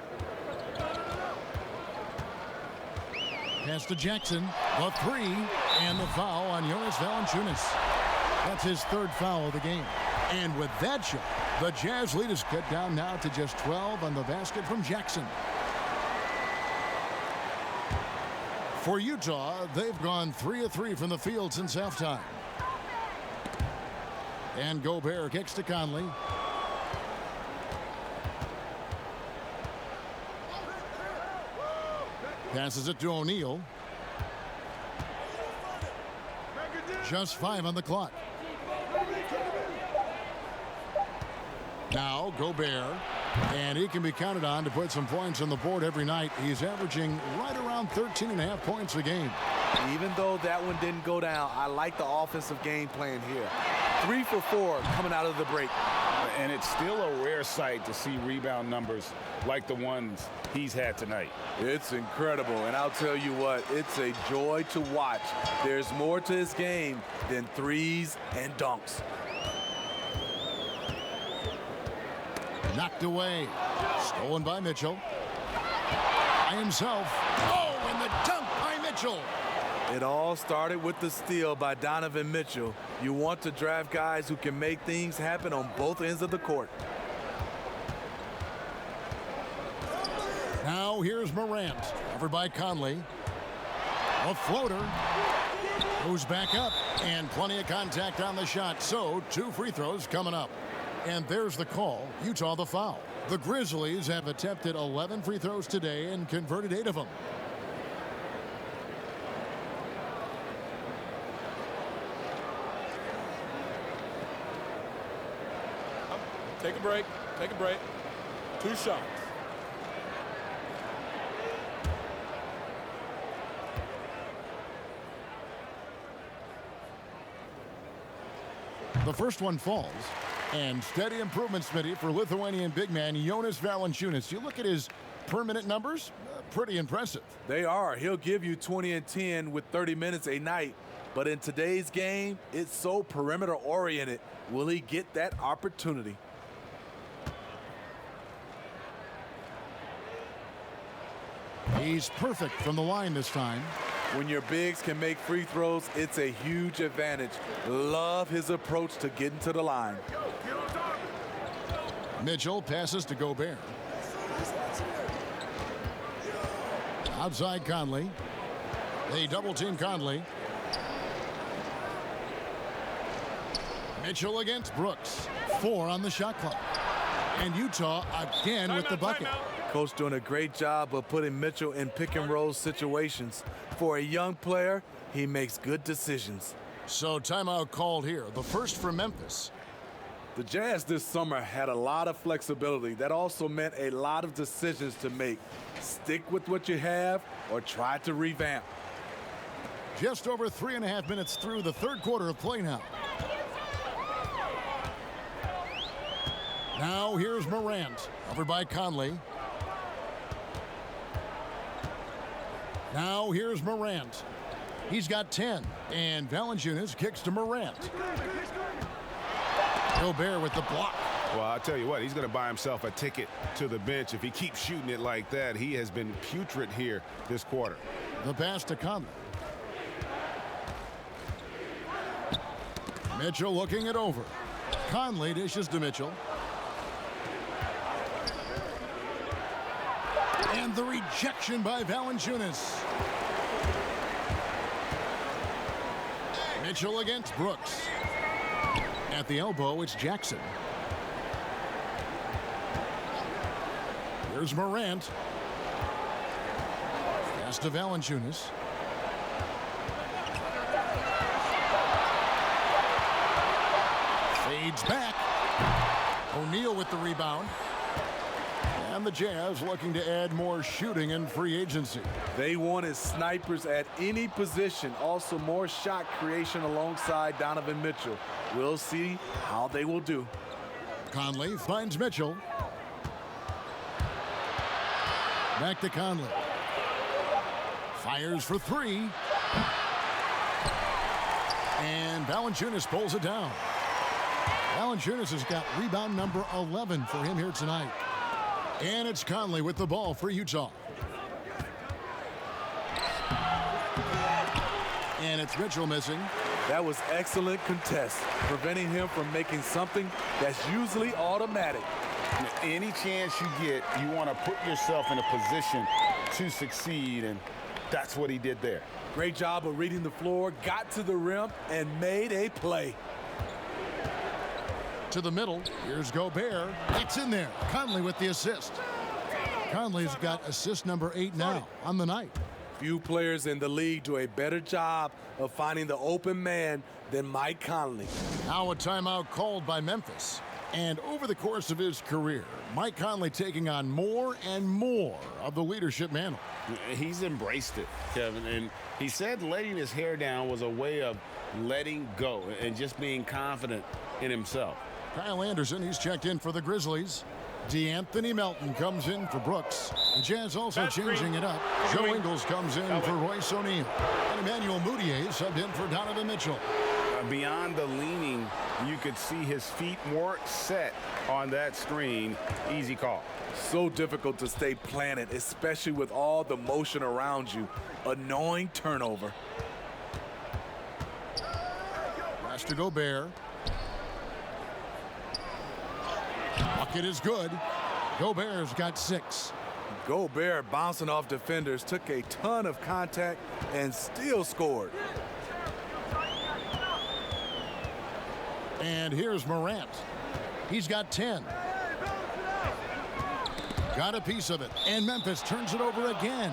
Pass to Jackson, the three, and the foul on Jonas Valanciunas. That's his third foul of the game. And with that shot, the Jazz lead is cut down now to just 12 on the basket from Jackson. For Utah, they've gone 3 of 3 from the field since halftime. And Gobert kicks to Conley. Passes it to O'Neal. Just 5 on the clock. Now Gobert, and he can be counted on to put some points on the board every night. He's averaging right around 13.5 points a game. Even though that one didn't go down, I like the offensive game plan here. 3 for 4 coming out of the break. And it's still a rare sight to see rebound numbers like the ones he's had tonight. It's incredible, and I'll tell you what, it's a joy to watch. There's more to his game than threes and dunks. Knocked away. Stolen by Mitchell. By himself. Oh, and the dunk by Mitchell. It all started with the steal by Donovan Mitchell. You want to draft guys who can make things happen on both ends of the court. Now here's Morant. Covered by Conley. A floater. Goes back up. And plenty of contact on the shot. So 2 free throws coming up. And there's the call. Utah the foul. The Grizzlies have attempted 11 free throws today and converted 8 of them. Take a break. Take a break. 2 shots. The first one falls. And steady improvement, Smitty, for Lithuanian big man Jonas Valanciunas. You look at his per-minute numbers, pretty impressive. They are. He'll give you 20 and 10 with 30 minutes a night. But in today's game, it's so perimeter-oriented. Will he get that opportunity? He's perfect from the line this time. When your bigs can make free throws, it's a huge advantage. Love his approach to getting to the line. Mitchell passes to Gobert. Outside Conley. They double-team Conley. Mitchell against Brooks. 4 on the shot clock. And Utah again with the bucket. Coach doing a great job of putting Mitchell in pick-and-roll situations. For a young player, he makes good decisions. So timeout called here. The first for Memphis. The Jazz this summer had a lot of flexibility. That also meant a lot of decisions to make. Stick with what you have or try to revamp. Just over 3.5 minutes through the third quarter of play now. Now here's Morant. Covered by Conley. Now here's Morant. He's got 10. And Valanciunas kicks to Morant. Gobert with the block. Well, I'll tell you what, he's going to buy himself a ticket to the bench. If he keeps shooting it like that, he has been putrid here this quarter. The pass to Conley. Mitchell looking it over. Conley dishes to Mitchell. And the rejection by Valanciunas. Mitchell against Brooks. At the elbow, it's Jackson. Here's Morant. Pass to Valanciunas. Fades back. O'Neal with the rebound. And the Jazz looking to add more shooting in free agency. They wanted snipers at any position. Also more shot creation alongside Donovan Mitchell. We'll see how they will do. Conley finds Mitchell. Back to Conley. Fires for three. And Valanciunas pulls it down. Valanciunas has got rebound number 11 for him here tonight. And it's Conley with the ball for Utah. And it's Mitchell missing. That was excellent contest, preventing him from making something that's usually automatic. Any chance you get, you want to put yourself in a position to succeed, and that's what he did there. Great job of reading the floor, got to the rim, and made a play. To the middle, here's Gobert. It's in there. Conley with the assist. Conley's got assist number 8 now on the night. Few players in the league do a better job of finding the open man than Mike Conley. Now a timeout called by Memphis. And over the course of his career, Mike Conley taking on more and more of the leadership mantle. He's embraced it, Kevin, and he said letting his hair down was a way of letting go and just being confident in himself. Kyle Anderson, he's checked in for the Grizzlies. DeAnthony Melton comes in for Brooks. The Jazz also changing it up. Joe Ingles comes in for Royce O'Neal. And Emmanuel Mudiay subbed in for Donovan Mitchell. Beyond the leaning, you could see his feet more set on that screen. Easy call. So difficult to stay planted, especially with all the motion around you. Annoying turnover. Pass to Gobert. Bucket is good. Gobert's got 6. Gobert bouncing off defenders, took a ton of contact and still scored. And here's Morant. He's got 10. Got a piece of it. And Memphis turns it over again.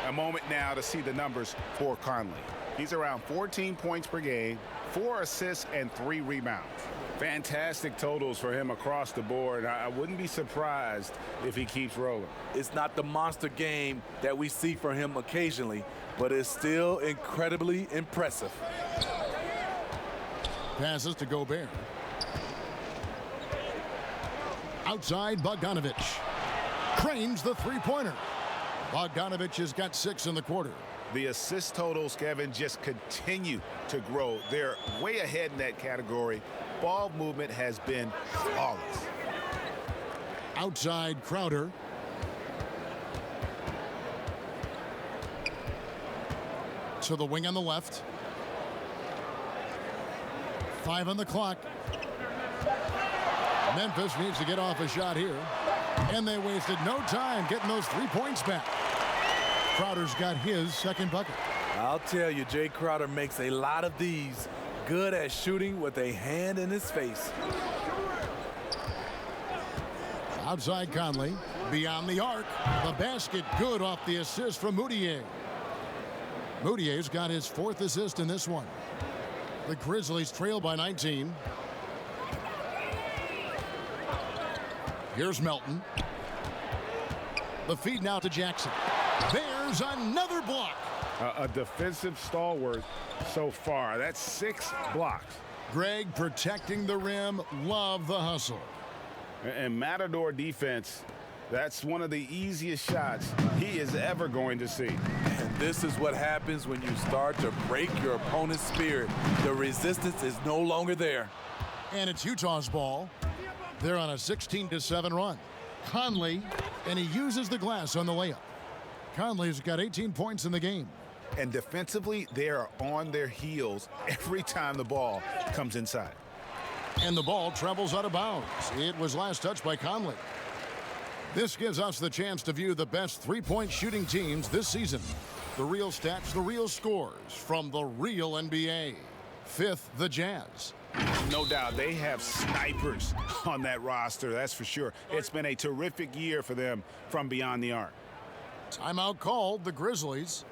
A moment now to see the numbers for Conley. He's around 14 points per game, 4 assists, and 3 rebounds. Fantastic totals for him across the board. I wouldn't be surprised if he keeps rolling. It's not the monster game that we see from him occasionally, but it's still incredibly impressive. Passes to Gobert. Outside, Bogdanovich. Cranes the three-pointer. Bogdanovich has got 6 in the quarter. The assist totals, Kevin, just continue to grow. They're way ahead in that category. Ball movement has been flawless. Outside, Crowder. To the wing on the left. 5 on the clock. Memphis needs to get off a shot here. And they wasted no time getting those 3 points back. Crowder's got his second bucket. I'll tell you, Jae Crowder makes a lot of these. Good at shooting with a hand in his face. Outside Conley. Beyond the arc. The basket good off the assist from Mudiay. Mudiyay's got his 4th assist in this one. The Grizzlies trail by 19. Here's Melton. The feed now to Jackson. There's another block. A defensive stalwart so far. That's 6 blocks. Greg protecting the rim. Love the hustle. And Matador defense, that's one of the easiest shots he is ever going to see. And this is what happens when you start to break your opponent's spirit. The resistance is no longer there. And it's Utah's ball. They're on a 16-7 run. Conley, and he uses the glass on the layup. Conley's got 18 points in the game. And defensively, they are on their heels every time the ball comes inside. And the ball travels out of bounds. It was last touched by Conley. This gives us the chance to view the best three-point shooting teams this season. The real stats, the real scores from the real NBA. 5th, the Jazz. No doubt they have snipers on that roster, that's for sure. It's been a terrific year for them from beyond the arc. Timeout called, the Grizzlies.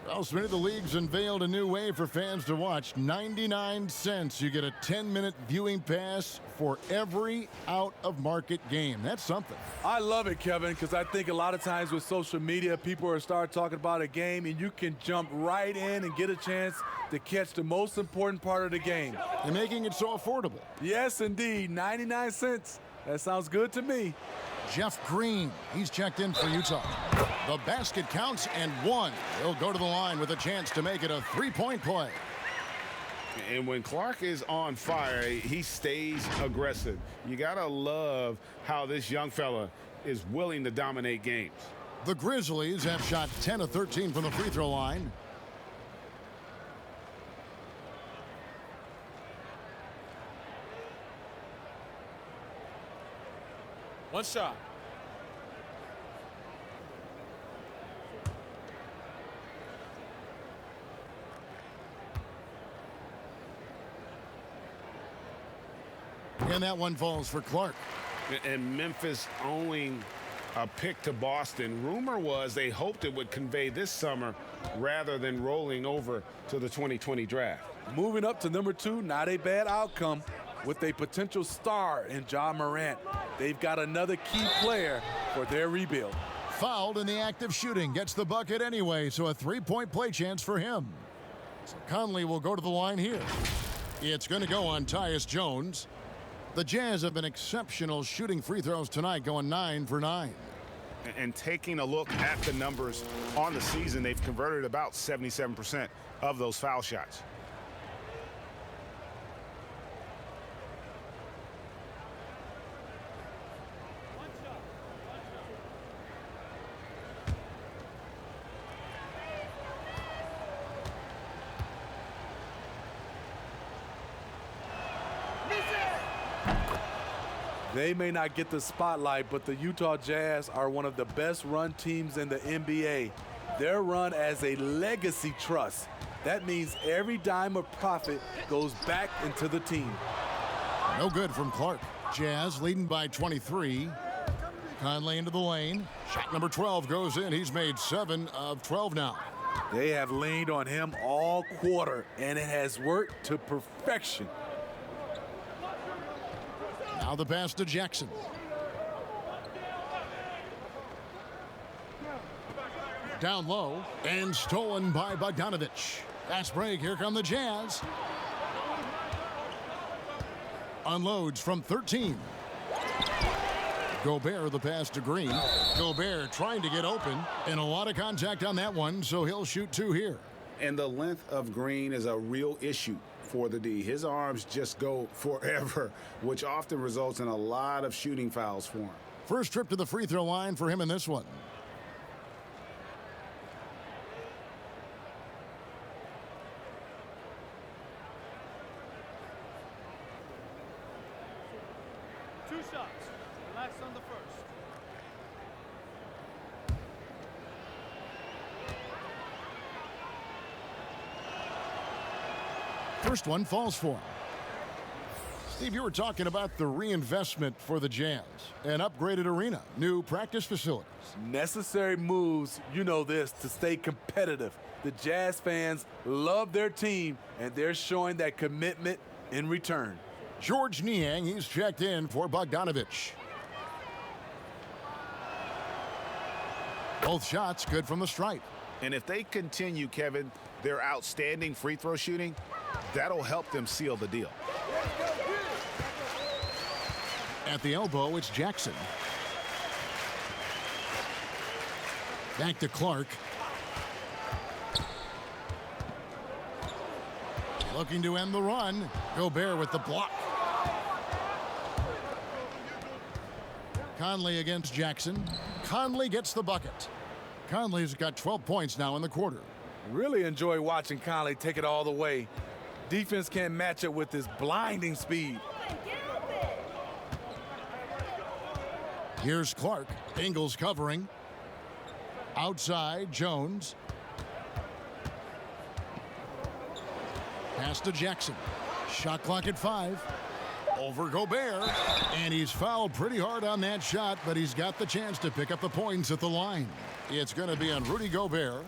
Well, so many of the leagues unveiled a new way for fans to watch. 99 cents. You get a 10-minute viewing pass for every out-of-market game. That's something. I love it, Kevin, because I think a lot of times with social media, people are start talking about a game, and you can jump right in and get a chance to catch the most important part of the game. And making it so affordable. Yes, indeed. 99 cents. That sounds good to me. Jeff Green, he's checked in for Utah. The basket counts and one. He'll go to the line with a chance to make it a three-point play. And when Clark is on fire, he stays aggressive. You gotta love how this young fella is willing to dominate games. The Grizzlies have shot 10 of 13 from the free throw line. One shot. And that one falls for Clark. And Memphis owing a pick to Boston. Rumor was they hoped it would convey this summer rather than rolling over to the 2020 draft. Moving up to number 2, not a bad outcome. With a potential star in Ja Morant, they've got another key player for their rebuild. Fouled in the act of shooting, gets the bucket anyway, so a three-point play chance for him. So Conley will go to the line here. It's going to go on Tyus Jones. The Jazz have been exceptional shooting free throws tonight, going 9 for 9. And taking a look at the numbers on the season, they've converted about 77% of those foul shots. They may not get the spotlight, but the Utah Jazz are one of the best run teams in the NBA. They're run as a legacy trust. That means every dime of profit goes back into the team. No good from Clark. Jazz leading by 23. Conley into the lane. Shot number 12 goes in. He's made 7 of 12 now. They have leaned on him all quarter, and it has worked to perfection. Now the pass to Jackson. Down low and stolen by Bogdanovich. Fast break. Here come the Jazz. Unloads from 13. Gobert, the pass to Green. Gobert trying to get open, and a lot of contact on that one, so he'll shoot 2 here. And the length of Green is a real issue for the D. His arms just go forever, which often results in a lot of shooting fouls for him. First trip to the free throw line for him in this one. Two shots. Relax on the first. First one falls for him. Steve, you were talking about the reinvestment for the Jazz. An upgraded arena, new practice facilities. Necessary moves, you know this, to stay competitive. The Jazz fans love their team, and they're showing that commitment in return. George Niang, he's checked in for Bogdanovich. Both shots good from the stripe. And if they continue, Kevin, their outstanding free throw shooting, that'll help them seal the deal. At the elbow, it's Jackson. Back to Clark. Looking to end the run. Gobert with the block. Conley against Jackson. Conley gets the bucket. Conley's got 12 points now in the quarter. Really enjoy watching Conley take it all the way. Defense can't match it with his blinding speed. Here's Clark. Ingles covering. Outside, Jones. Pass to Jackson. Shot clock at 5. Over Gobert. And he's fouled pretty hard on that shot, but he's got the chance to pick up the points at the line. It's going to be on Rudy Gobert.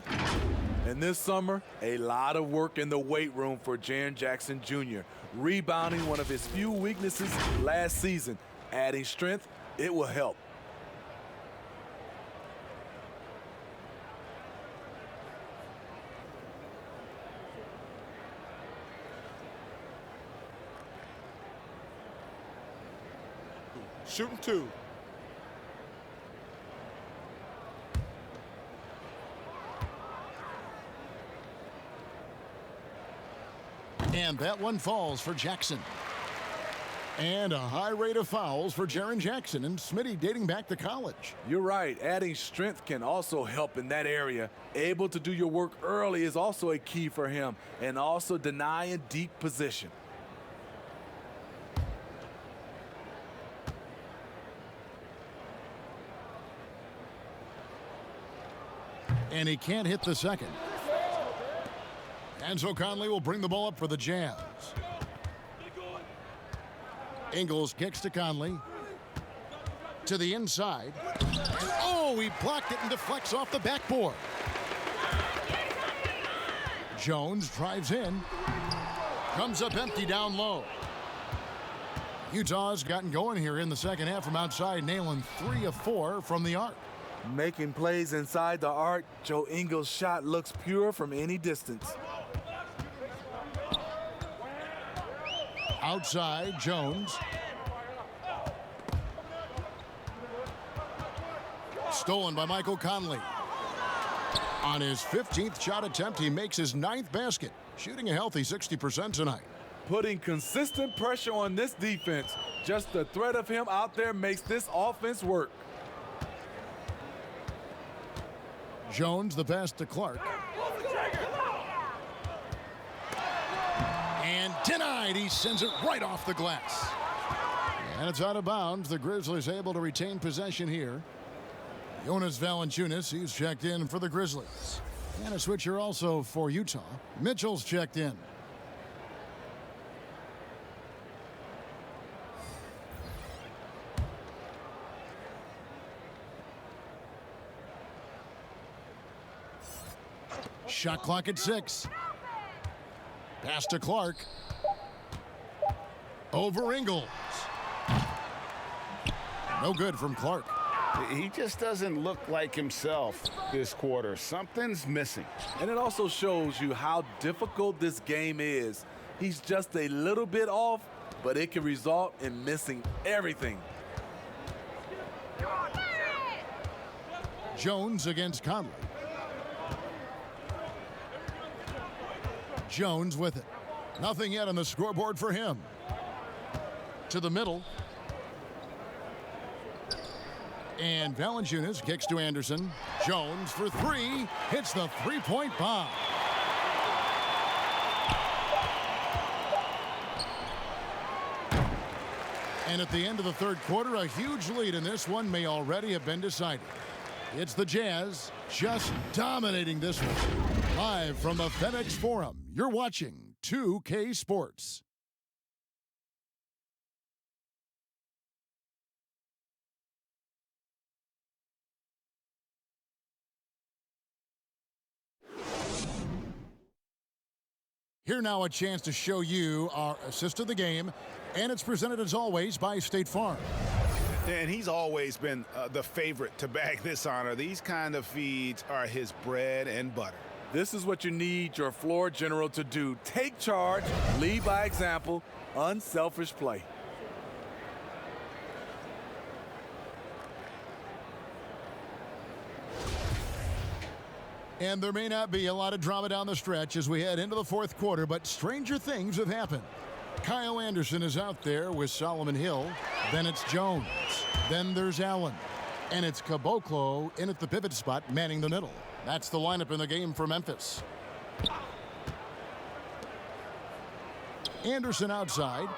And this summer, a lot of work in the weight room for Jaren Jackson Jr. Rebounding, one of his few weaknesses last season. Adding strength, it will help. Shooting 2. And that one falls for Jackson. And a high rate of fouls for Jaren Jackson, and Smitty dating back to college. You're right. Adding strength can also help in that area. Able to do your work early is also a key for him, and also denying deep position. And he can't hit the second. And so Conley will bring the ball up for the Jazz. Ingles kicks to Conley. To the inside. And oh, he blocked it and deflects off the backboard. Jones drives in. Comes up empty down low. Utah's gotten going here in the second half from outside, nailing 3 of 4 from the arc. Making plays inside the arc, Joe Ingles' shot looks pure from any distance. Outside, Jones. Stolen by Michael Conley. On his 15th shot attempt, he makes his 9th basket, shooting a healthy 60% tonight. Putting consistent pressure on this defense. Just the threat of him out there makes this offense work. Jones, the pass to Clark. And denied. He sends it right off the glass. And it's out of bounds. The Grizzlies able to retain possession here. Jonas Valanciunas, he's checked in for the Grizzlies. And a switcher also for Utah. Mitchell's checked in. Shot clock at 6. Pass to Clark. Over Ingles. No good from Clark. He just doesn't look like himself this quarter. Something's missing. And it also shows you how difficult this game is. He's just a little bit off, but it can result in missing everything. Jones against Conley. Jones with it. Nothing yet on the scoreboard for him. To the middle. And Valanciunas kicks to Anderson. Jones for 3. Hits the three-point bomb. And at the end of the third quarter, a huge lead in this one may already have been decided. It's the Jazz just dominating this one. Live from the FedEx Forum, you're watching 2K Sports. Here now a chance to show you our assist of the game, and it's presented as always by State Farm. And he's always been the favorite to bag this honor. These kind of feeds are his bread and butter. This is what you need your floor general to do. Take charge, lead by example, unselfish play. And there may not be a lot of drama down the stretch as we head into the fourth quarter, but stranger things have happened. Kyle Anderson is out there with Solomon Hill. Then it's Jones. Then there's Allen. And it's Caboclo in at the pivot spot, manning the middle. That's the lineup in the game for Memphis. Anderson outside.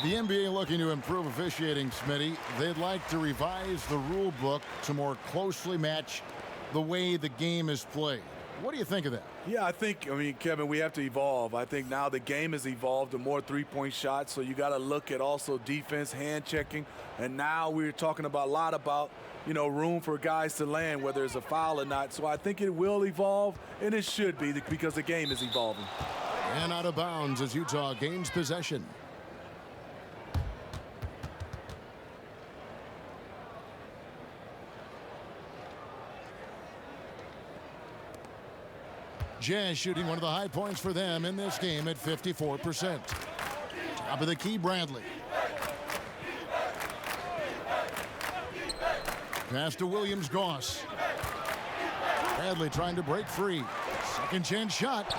The NBA looking to improve officiating, Smitty. They'd like to revise the rule book to more closely match the way the game is played. What do you think of that? Yeah, I mean, Kevin, we have to evolve. I think now the game has evolved to more three-point shots, so you got to look at also defense, hand checking, and now we're talking a lot about, room for guys to land, whether it's a foul or not. So I think it will evolve, and it should be because the game is evolving. And out of bounds as Utah gains possession. Jazz shooting one of the high points for them in this game at 54%. Top of the key, Bradley. Pass to Williams-Goss. Bradley trying to break free. Second chance shot.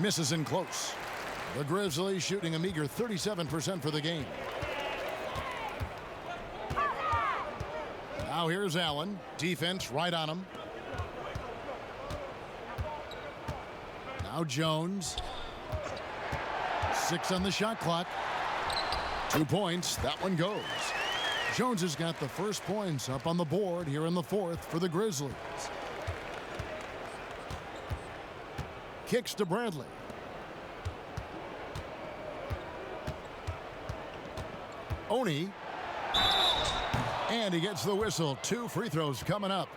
Misses in close. The Grizzlies shooting a meager 37% for the game. Now here's Allen. Defense right on him. Now Jones. 6 on the shot clock. 2 points. That one goes. Jones has got the first points up on the board here in the fourth for the Grizzlies. Kicks to Bradley. Oni. And he gets the whistle. 2 free throws coming up.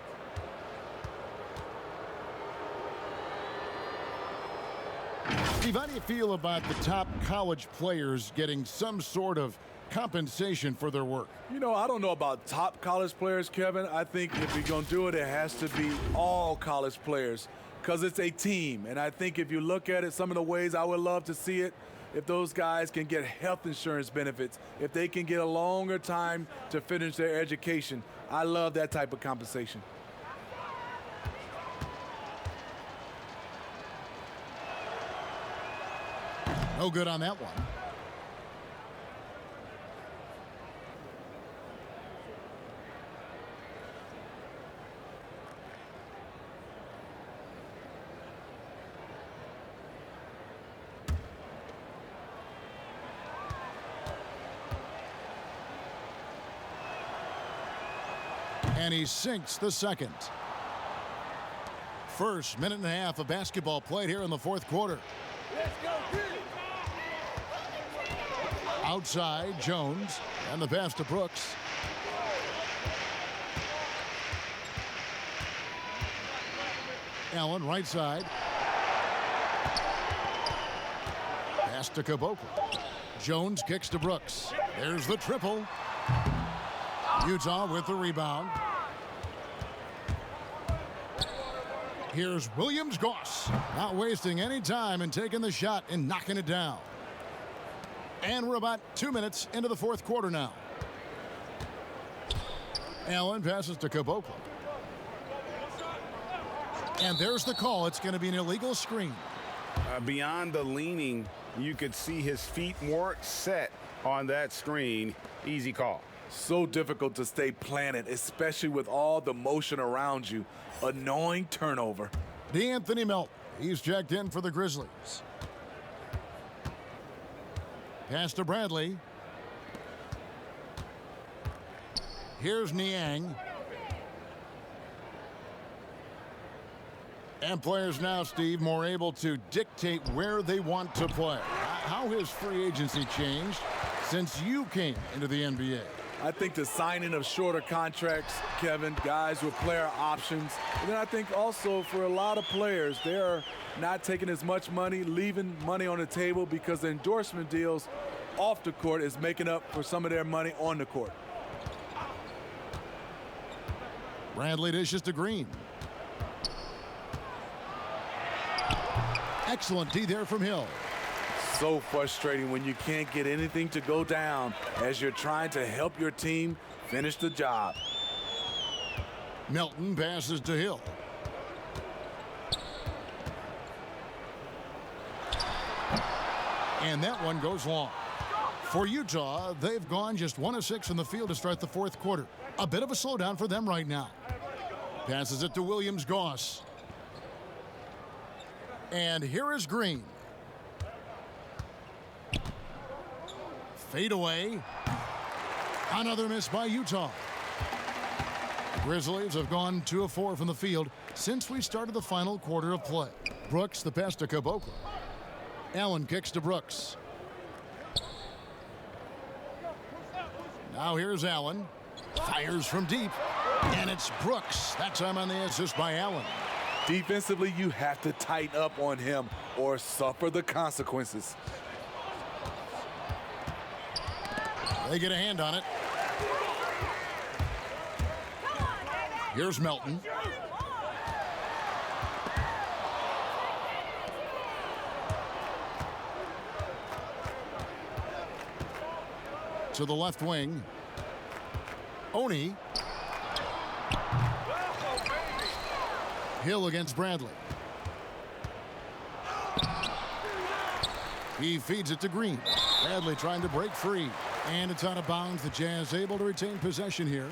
Steve, how do you feel about the top college players getting some sort of compensation for their work? You know, I don't know about top college players, Kevin. I think if you're going to do it, it has to be all college players because it's a team. And I think if you look at it, some of the ways I would love to see it, if those guys can get health insurance benefits, if they can get a longer time to finish their education, I love that type of compensation. No good on that one. And he sinks the second. First minute and a half of basketball played here in the fourth quarter. Let's go, Outside, Jones, and the pass to Brooks. Allen, right side. Pass to Caboclo. Jones kicks to Brooks. There's the triple. Utah with the rebound. Here's Williams-Goss. Not wasting any time and taking the shot and knocking it down. And we're about 2 minutes into the fourth quarter now. Allen passes to Caboclo. And there's the call. It's going to be an illegal screen. Beyond the leaning, you could see his feet weren't set on that screen. Easy call. So difficult to stay planted, especially with all the motion around you. Annoying turnover. DeAnthony Melton. He's checked in for the Grizzlies. Pass to Bradley. Here's Niang. And players now, Steve, more able to dictate where they want to play. How has free agency changed since you came into the NBA? I think the signing of shorter contracts, Kevin, guys with player options. And then I think also for a lot of players, they're not taking as much money, leaving money on the table because the endorsement deals off the court is making up for some of their money on the court. Bradley dishes to Green. Excellent D there from Hill. So frustrating when you can't get anything to go down as you're trying to help your team finish the job. Melton passes to Hill. And that one goes long. For Utah, they've gone just 1 of 6 from the field to start the fourth quarter. A bit of a slowdown for them right now. Passes it to Williams-Goss. And here is Green. Fade away. Another miss by Utah. Grizzlies have gone 2 of 4 from the field since we started the final quarter of play. Brooks, the pass to Caboclo. Allen kicks to Brooks. Now here's Allen. Fires from deep. And it's Brooks. That time on the assist by Allen. Defensively, you have to tighten up on him or suffer the consequences. They get a hand on it. Here's Melton. To the left wing. Oni. Hill against Bradley. He feeds it to Green. Bradley trying to break free. And it's out of bounds. The Jazz able to retain possession here.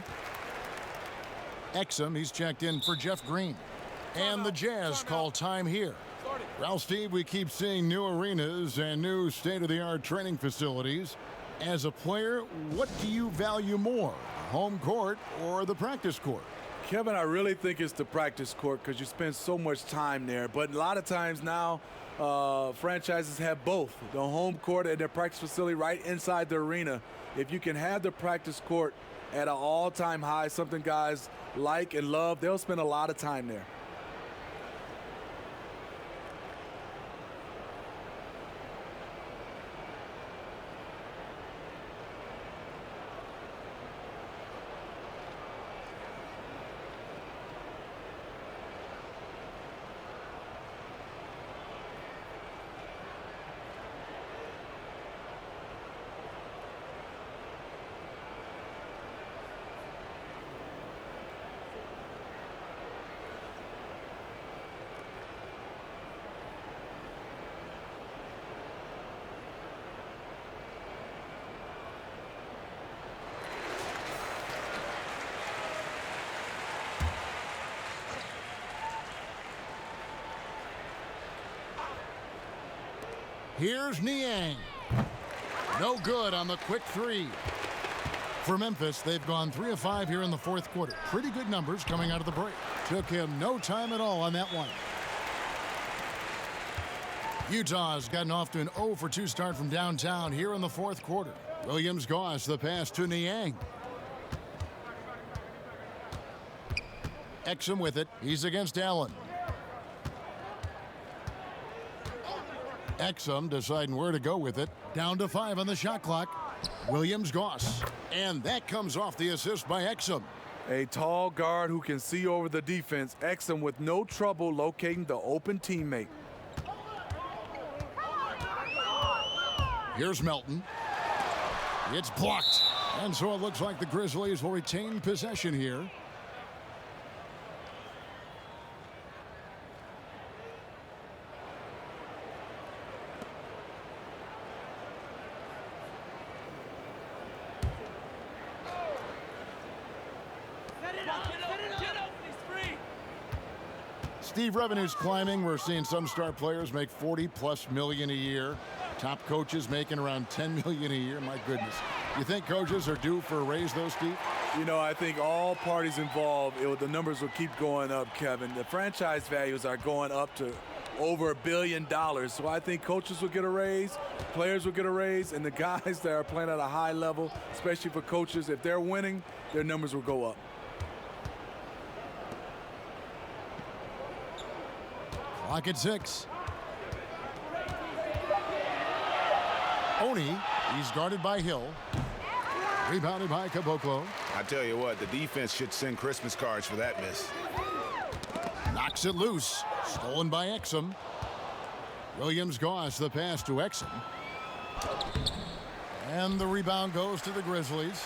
Exum, he's checked in for Jeff Green. And the Jazz call time here. Well, Steve, we keep seeing new arenas and new state-of-the-art training facilities. As a player, what do you value more, home court or the practice court? Kevin, I really think it's the practice court because you spend so much time there. But a lot of times now, franchises have both, the home court and their practice facility right inside the arena. If you can have the practice court at an all-time high, something guys like and love, they'll spend a lot of time there. Here's Niang. No good on the quick three. For Memphis, they've gone 3 of 5 here in the fourth quarter. Pretty good numbers coming out of the break. Took him no time at all on that one. Utah's gotten off to an 0 for 2 start from downtown here in the fourth quarter. Williams-Goss the pass to Niang. Exum with it. He's against Allen. Exum deciding where to go with it. Down to 5 on the shot clock. Williams-Goss. And that comes off the assist by Exum. A tall guard who can see over the defense. Exum with no trouble locating the open teammate. Here's Melton. It's blocked. And so it looks like the Grizzlies will retain possession here. Steve, revenue's climbing. We're seeing some star players make $40+ million a year. Top coaches making around $10 million a year. My goodness. You think coaches are due for a raise, though, Steve? You know, I think all parties involved, the numbers will keep going up, Kevin. The franchise values are going up to over $1 billion. So I think coaches will get a raise, players will get a raise, and the guys that are playing at a high level, especially for coaches, if they're winning, their numbers will go up. Clock at 6. Oni, he's guarded by Hill. Rebounded by Caboclo. I tell you what, the defense should send Christmas cards for that miss. Knocks it loose. Stolen by Exum. Williams-Goss the pass to Exum. And the rebound goes to the Grizzlies.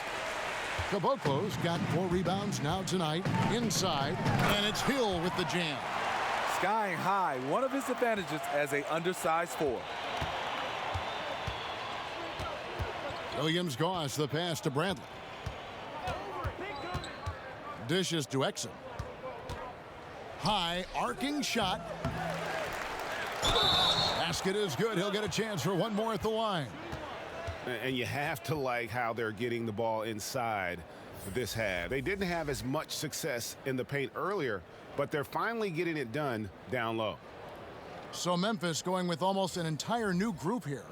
Caboclo's got 4 rebounds now tonight. Inside, and it's Hill with the jam. Skying high, one of his advantages as an undersized 4. Williams-Goss the pass to Bradley. Dishes to Exum. High arcing shot. Basket is good. He'll get a chance for one more at the line. And you have to like how they're getting the ball inside this half. They didn't have as much success in the paint earlier, but they're finally getting it done down low. So Memphis going with almost an entire new group here.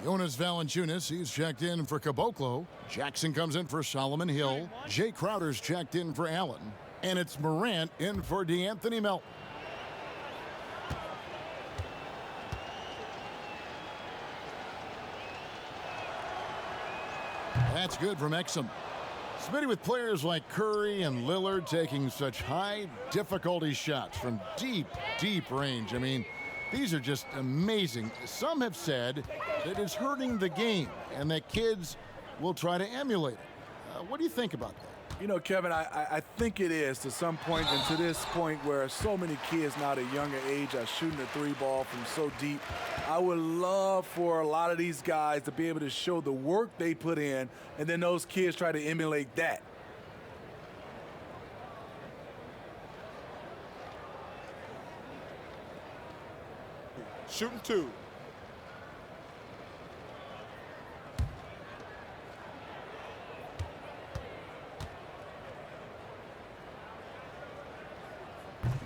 Jonas Valanciunas, he's checked in for Caboclo. Jackson comes in for Solomon Hill. Jae Crowder's checked in for Allen. And it's Morant in for DeAnthony Melton. That's good from Exum. Smitty, with players like Curry and Lillard taking such high difficulty shots from deep, deep range. I mean, these are just amazing. Some have said that it's hurting the game and that kids will try to emulate it. What do you think about that? You know, Kevin, I think it is to some point, and to this point where so many kids now at a younger age are shooting the three ball from so deep. I would love for a lot of these guys to be able to show the work they put in, and then those kids try to emulate that. Shooting 2.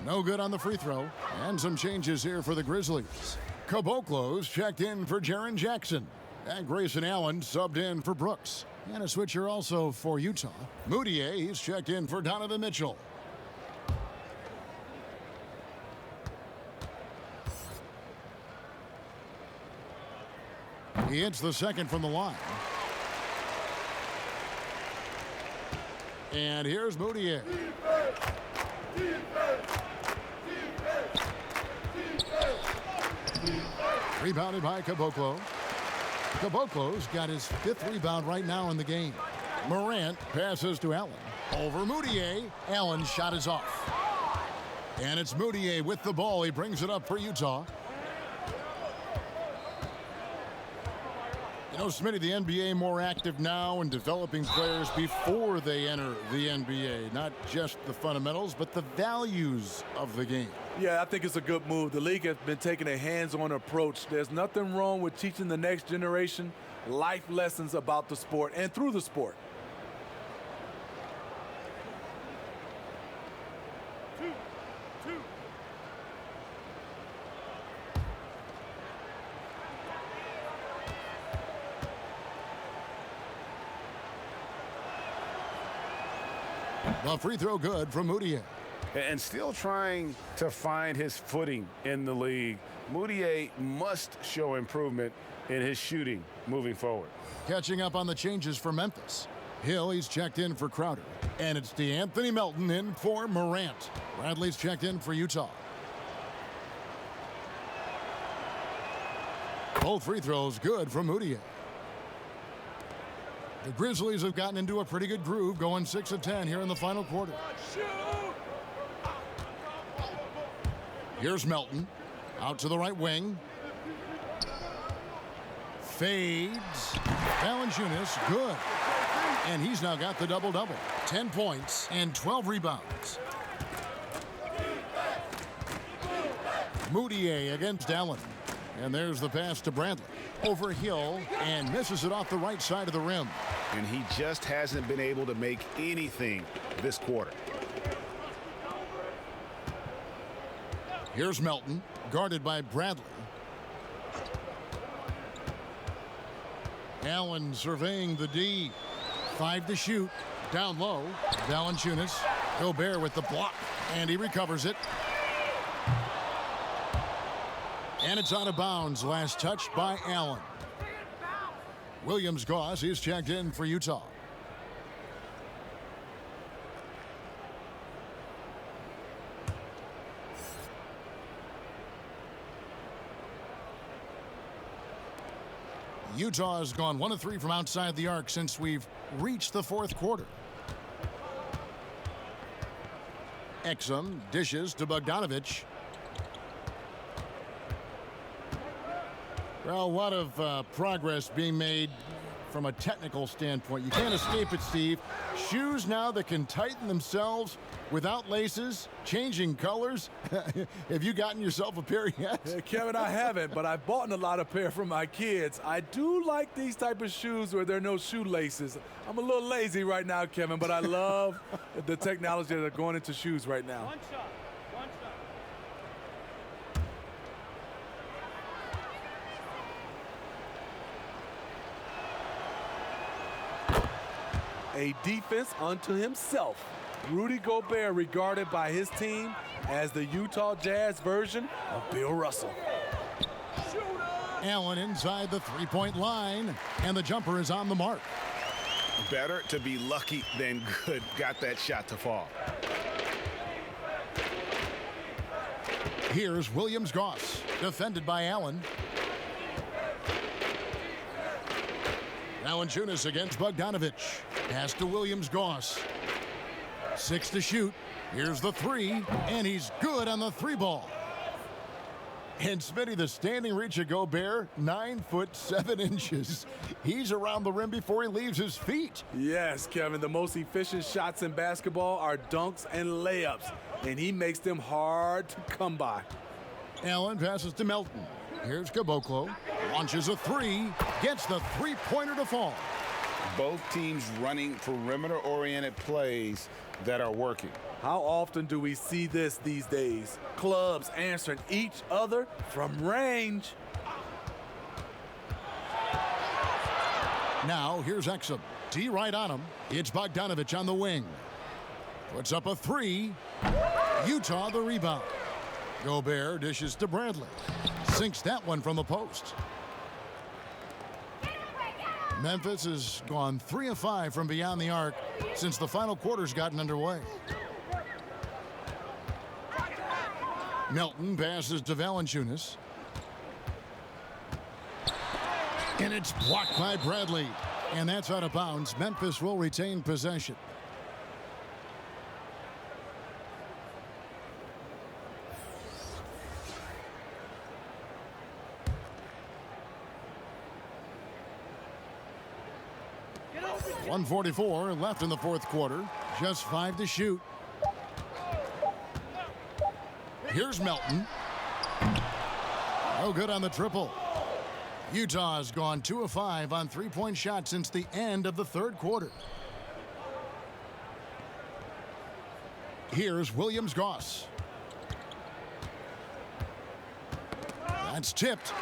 No good on the free throw. And some changes here for the Grizzlies. Caboclo's checked in for Jaren Jackson. And Grayson Allen subbed in for Brooks. And a switcher also for Utah. Moutier, he's checked in for Donovan Mitchell. He hits the second from the line. And here's Moutier. Rebounded by Caboclo. Caboclo's got his 5th rebound right now in the game. Morant passes to Allen. Over Moutier. Allen's shot is off. And it's Moutier with the ball. He brings it up for Utah. You know, Smitty, the NBA more active now in developing players before they enter the NBA. Not just the fundamentals, but the values of the game. Yeah, I think it's a good move. The league has been taking a hands-on approach. There's nothing wrong with teaching the next generation life lessons about the sport and through the sport. The free throw good from Moutier. And still trying to find his footing in the league. Moutier must show improvement in his shooting moving forward. Catching up on the changes for Memphis. Hill, he's checked in for Crowder. And it's DeAnthony Melton in for Morant. Bradley's checked in for Utah. Both free throws good from Moutier. The Grizzlies have gotten into a pretty good groove, going 6 of 10 here in the final quarter. Here's Melton. Out to the right wing. Fades. Valanciunas, good. And he's now got the double-double. 10 points and 12 rebounds. Moutier against Allen. And there's the pass to Bradley. Over Hill and misses it off the right side of the rim. And he just hasn't been able to make anything this quarter. Here's Melton, guarded by Bradley. Allen surveying the D. 5 to shoot. Down low. Valanciunas. Gobert with the block. And he recovers it. And it's out of bounds. Last touch by Allen. Williams-Goss is checked in for Utah. Utah has gone 1 of 3 from outside the arc since we've reached the 4th quarter. Exum dishes to Bogdanovich. Well, a lot of progress being made from a technical standpoint. You can't escape it, Steve. Shoes now that can tighten themselves without laces, changing colors. Have you gotten yourself a pair yet? Kevin, I haven't, but I've bought a lot of pair for my kids. I do like these type of shoes where there are no shoelaces. I'm a little lazy right now, Kevin, but I love the technology that are going into shoes right now. One shot. A defense unto himself. Rudy Gobert regarded by his team as the Utah Jazz version of Bill Russell. Allen inside the three-point line, and the jumper is on the mark. Better to be lucky than good. Got that shot to fall. Here's Williams-Goss, defended by Allen. Valanciunas against Bogdanovich. Pass to Williams-Goss. 6 to shoot. Here's the 3, and he's good on the 3 ball. And Smitty, the standing reach of Gobert, 9'7". He's around the rim before he leaves his feet. Yes, Kevin, the most efficient shots in basketball are dunks and layups, and he makes them hard to come by. Allen passes to Melton. Here's Caboclo. Launches a 3, gets the three-pointer to fall. Both teams running perimeter-oriented plays that are working. How often do we see this these days? Clubs answering each other from range. Now, here's Exum. D right on him. It's Bogdanovich on the wing. Puts up a 3. Utah the rebound. Gobert dishes to Bradley. Sinks that one from the post. Memphis has gone 3 of 5 from beyond the arc since the final quarter's gotten underway. Melton passes to Valanciunas. And it's blocked by Bradley. And that's out of bounds. Memphis will retain possession. .144 left in the fourth quarter. Just 5 to shoot. Here's Melton. No good on the triple. Utah has gone 2 of 5 on three-point shots since the end of the third quarter. Here's Williams-Goss. That's tipped.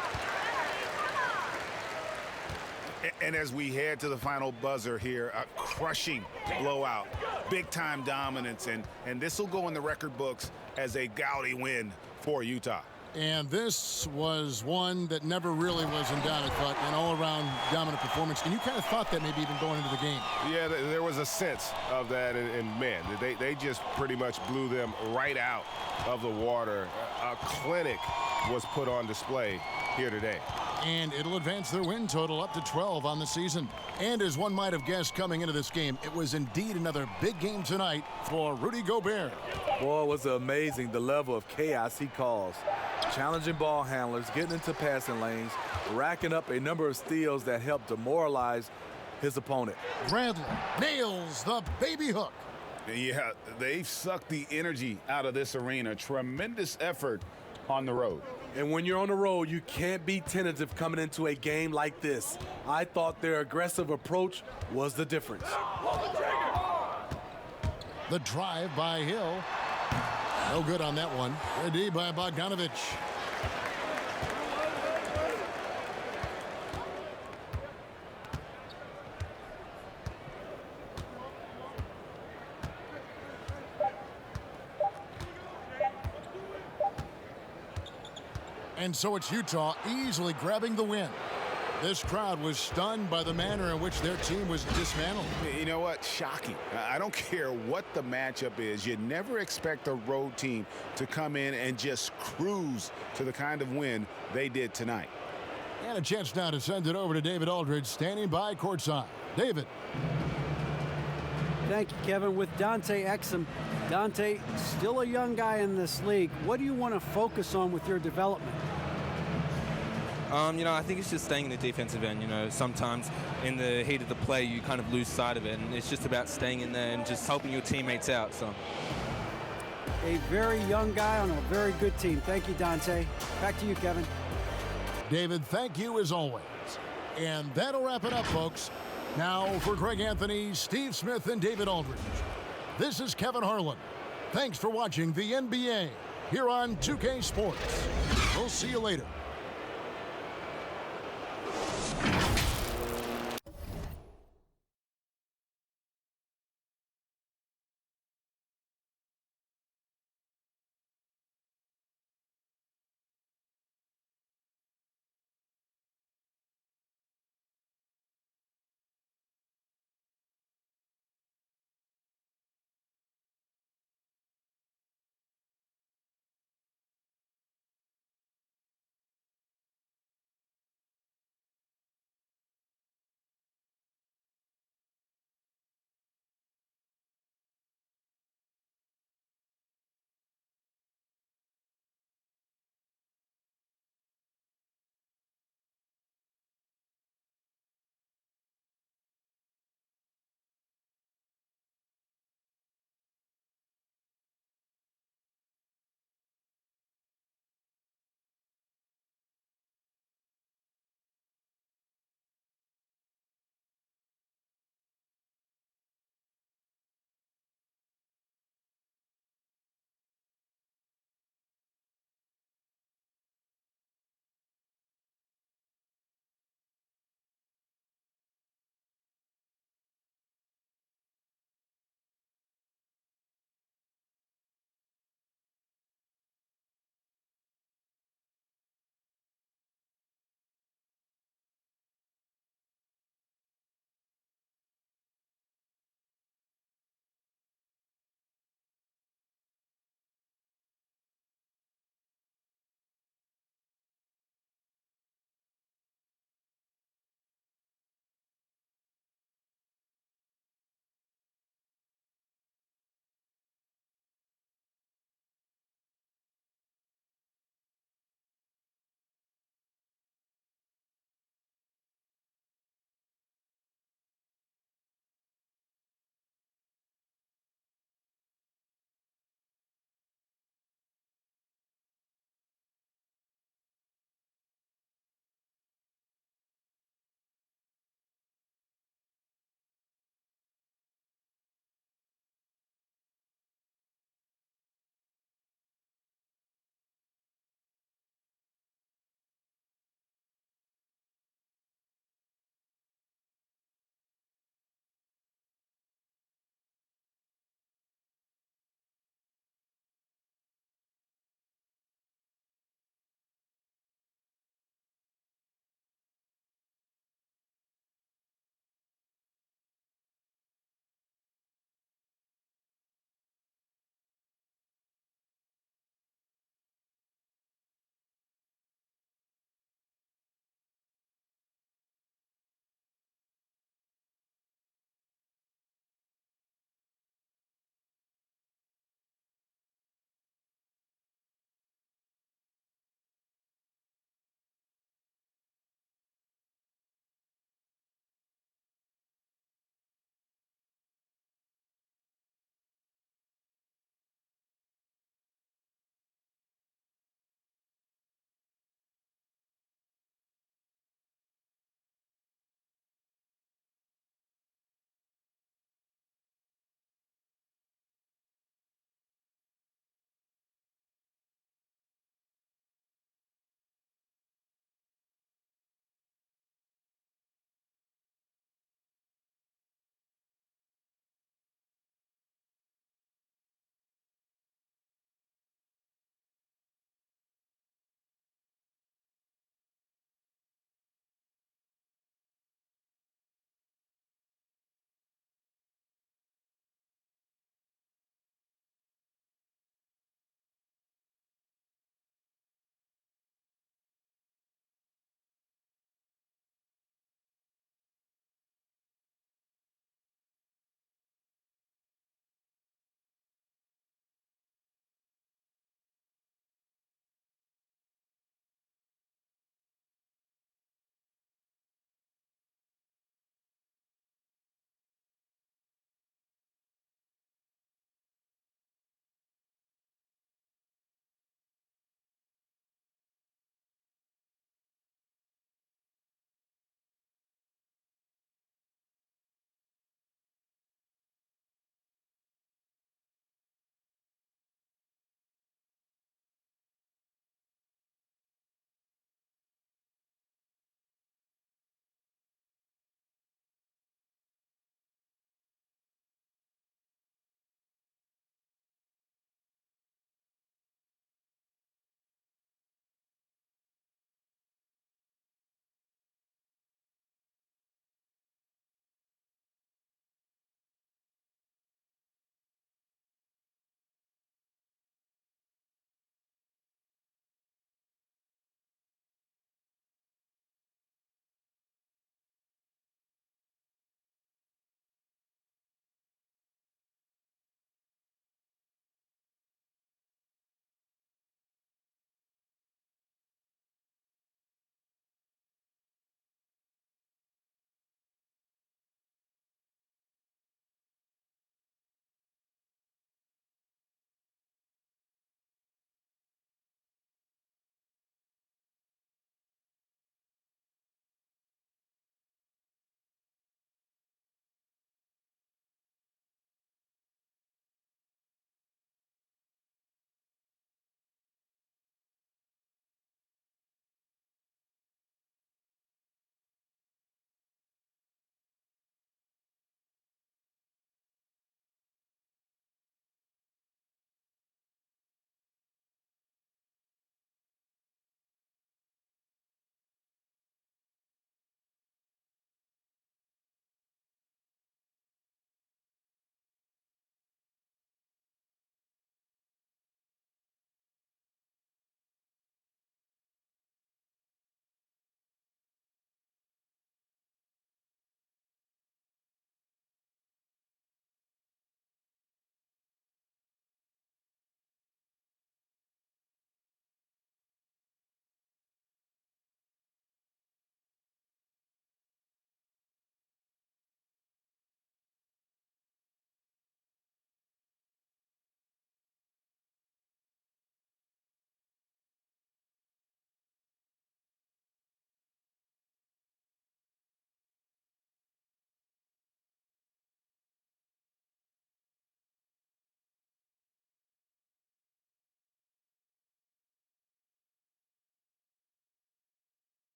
And as we head to the final buzzer here, a crushing blowout, big-time dominance, and this will go in the record books as a gaudy win for Utah. And this was one that never really was in doubt, I thought, an all-around dominant performance. And you kind of thought that maybe even going into the game. Yeah, there was a sense of that, and man, they just pretty much blew them right out of the water. A clinic was put on display here today. And it'll advance their win total up to 12 on the season. And as one might have guessed coming into this game, it was indeed another big game tonight for Rudy Gobert. Boy, it was amazing the level of chaos he caused. Challenging ball handlers, getting into passing lanes, racking up a number of steals that helped demoralize his opponent. Bradley nails the baby hook. Yeah, they've sucked the energy out of this arena. Tremendous effort on the road. And when you're on the road, you can't be tentative coming into a game like this. I thought their aggressive approach was the difference. The drive by Hill. No good on that one. Ready by Bogdanovich. And so it's Utah easily grabbing the win. This crowd was stunned by the manner in which their team was dismantled. You know what? Shocking. I don't care what the matchup is. You never expect a road team to come in and just cruise to the kind of win they did tonight. And a chance now to send it over to David Aldridge, standing by courtside. David. Thank you, Kevin. With Dante Exum. Dante, still a young guy in this league. What do you want to focus on with your development? I think it's just staying in the defensive end. Sometimes in the heat of the play, you kind of lose sight of it, and it's just about staying in there and just helping your teammates out. So, a very young guy on a very good team. Thank you, Dante. Back to you, Kevin. David, thank you as always. And that'll wrap it up, folks. Now for Greg Anthony, Steve Smith, and David Aldridge. This is Kevin Harlan. Thanks for watching the NBA here on 2K Sports. We'll see you later.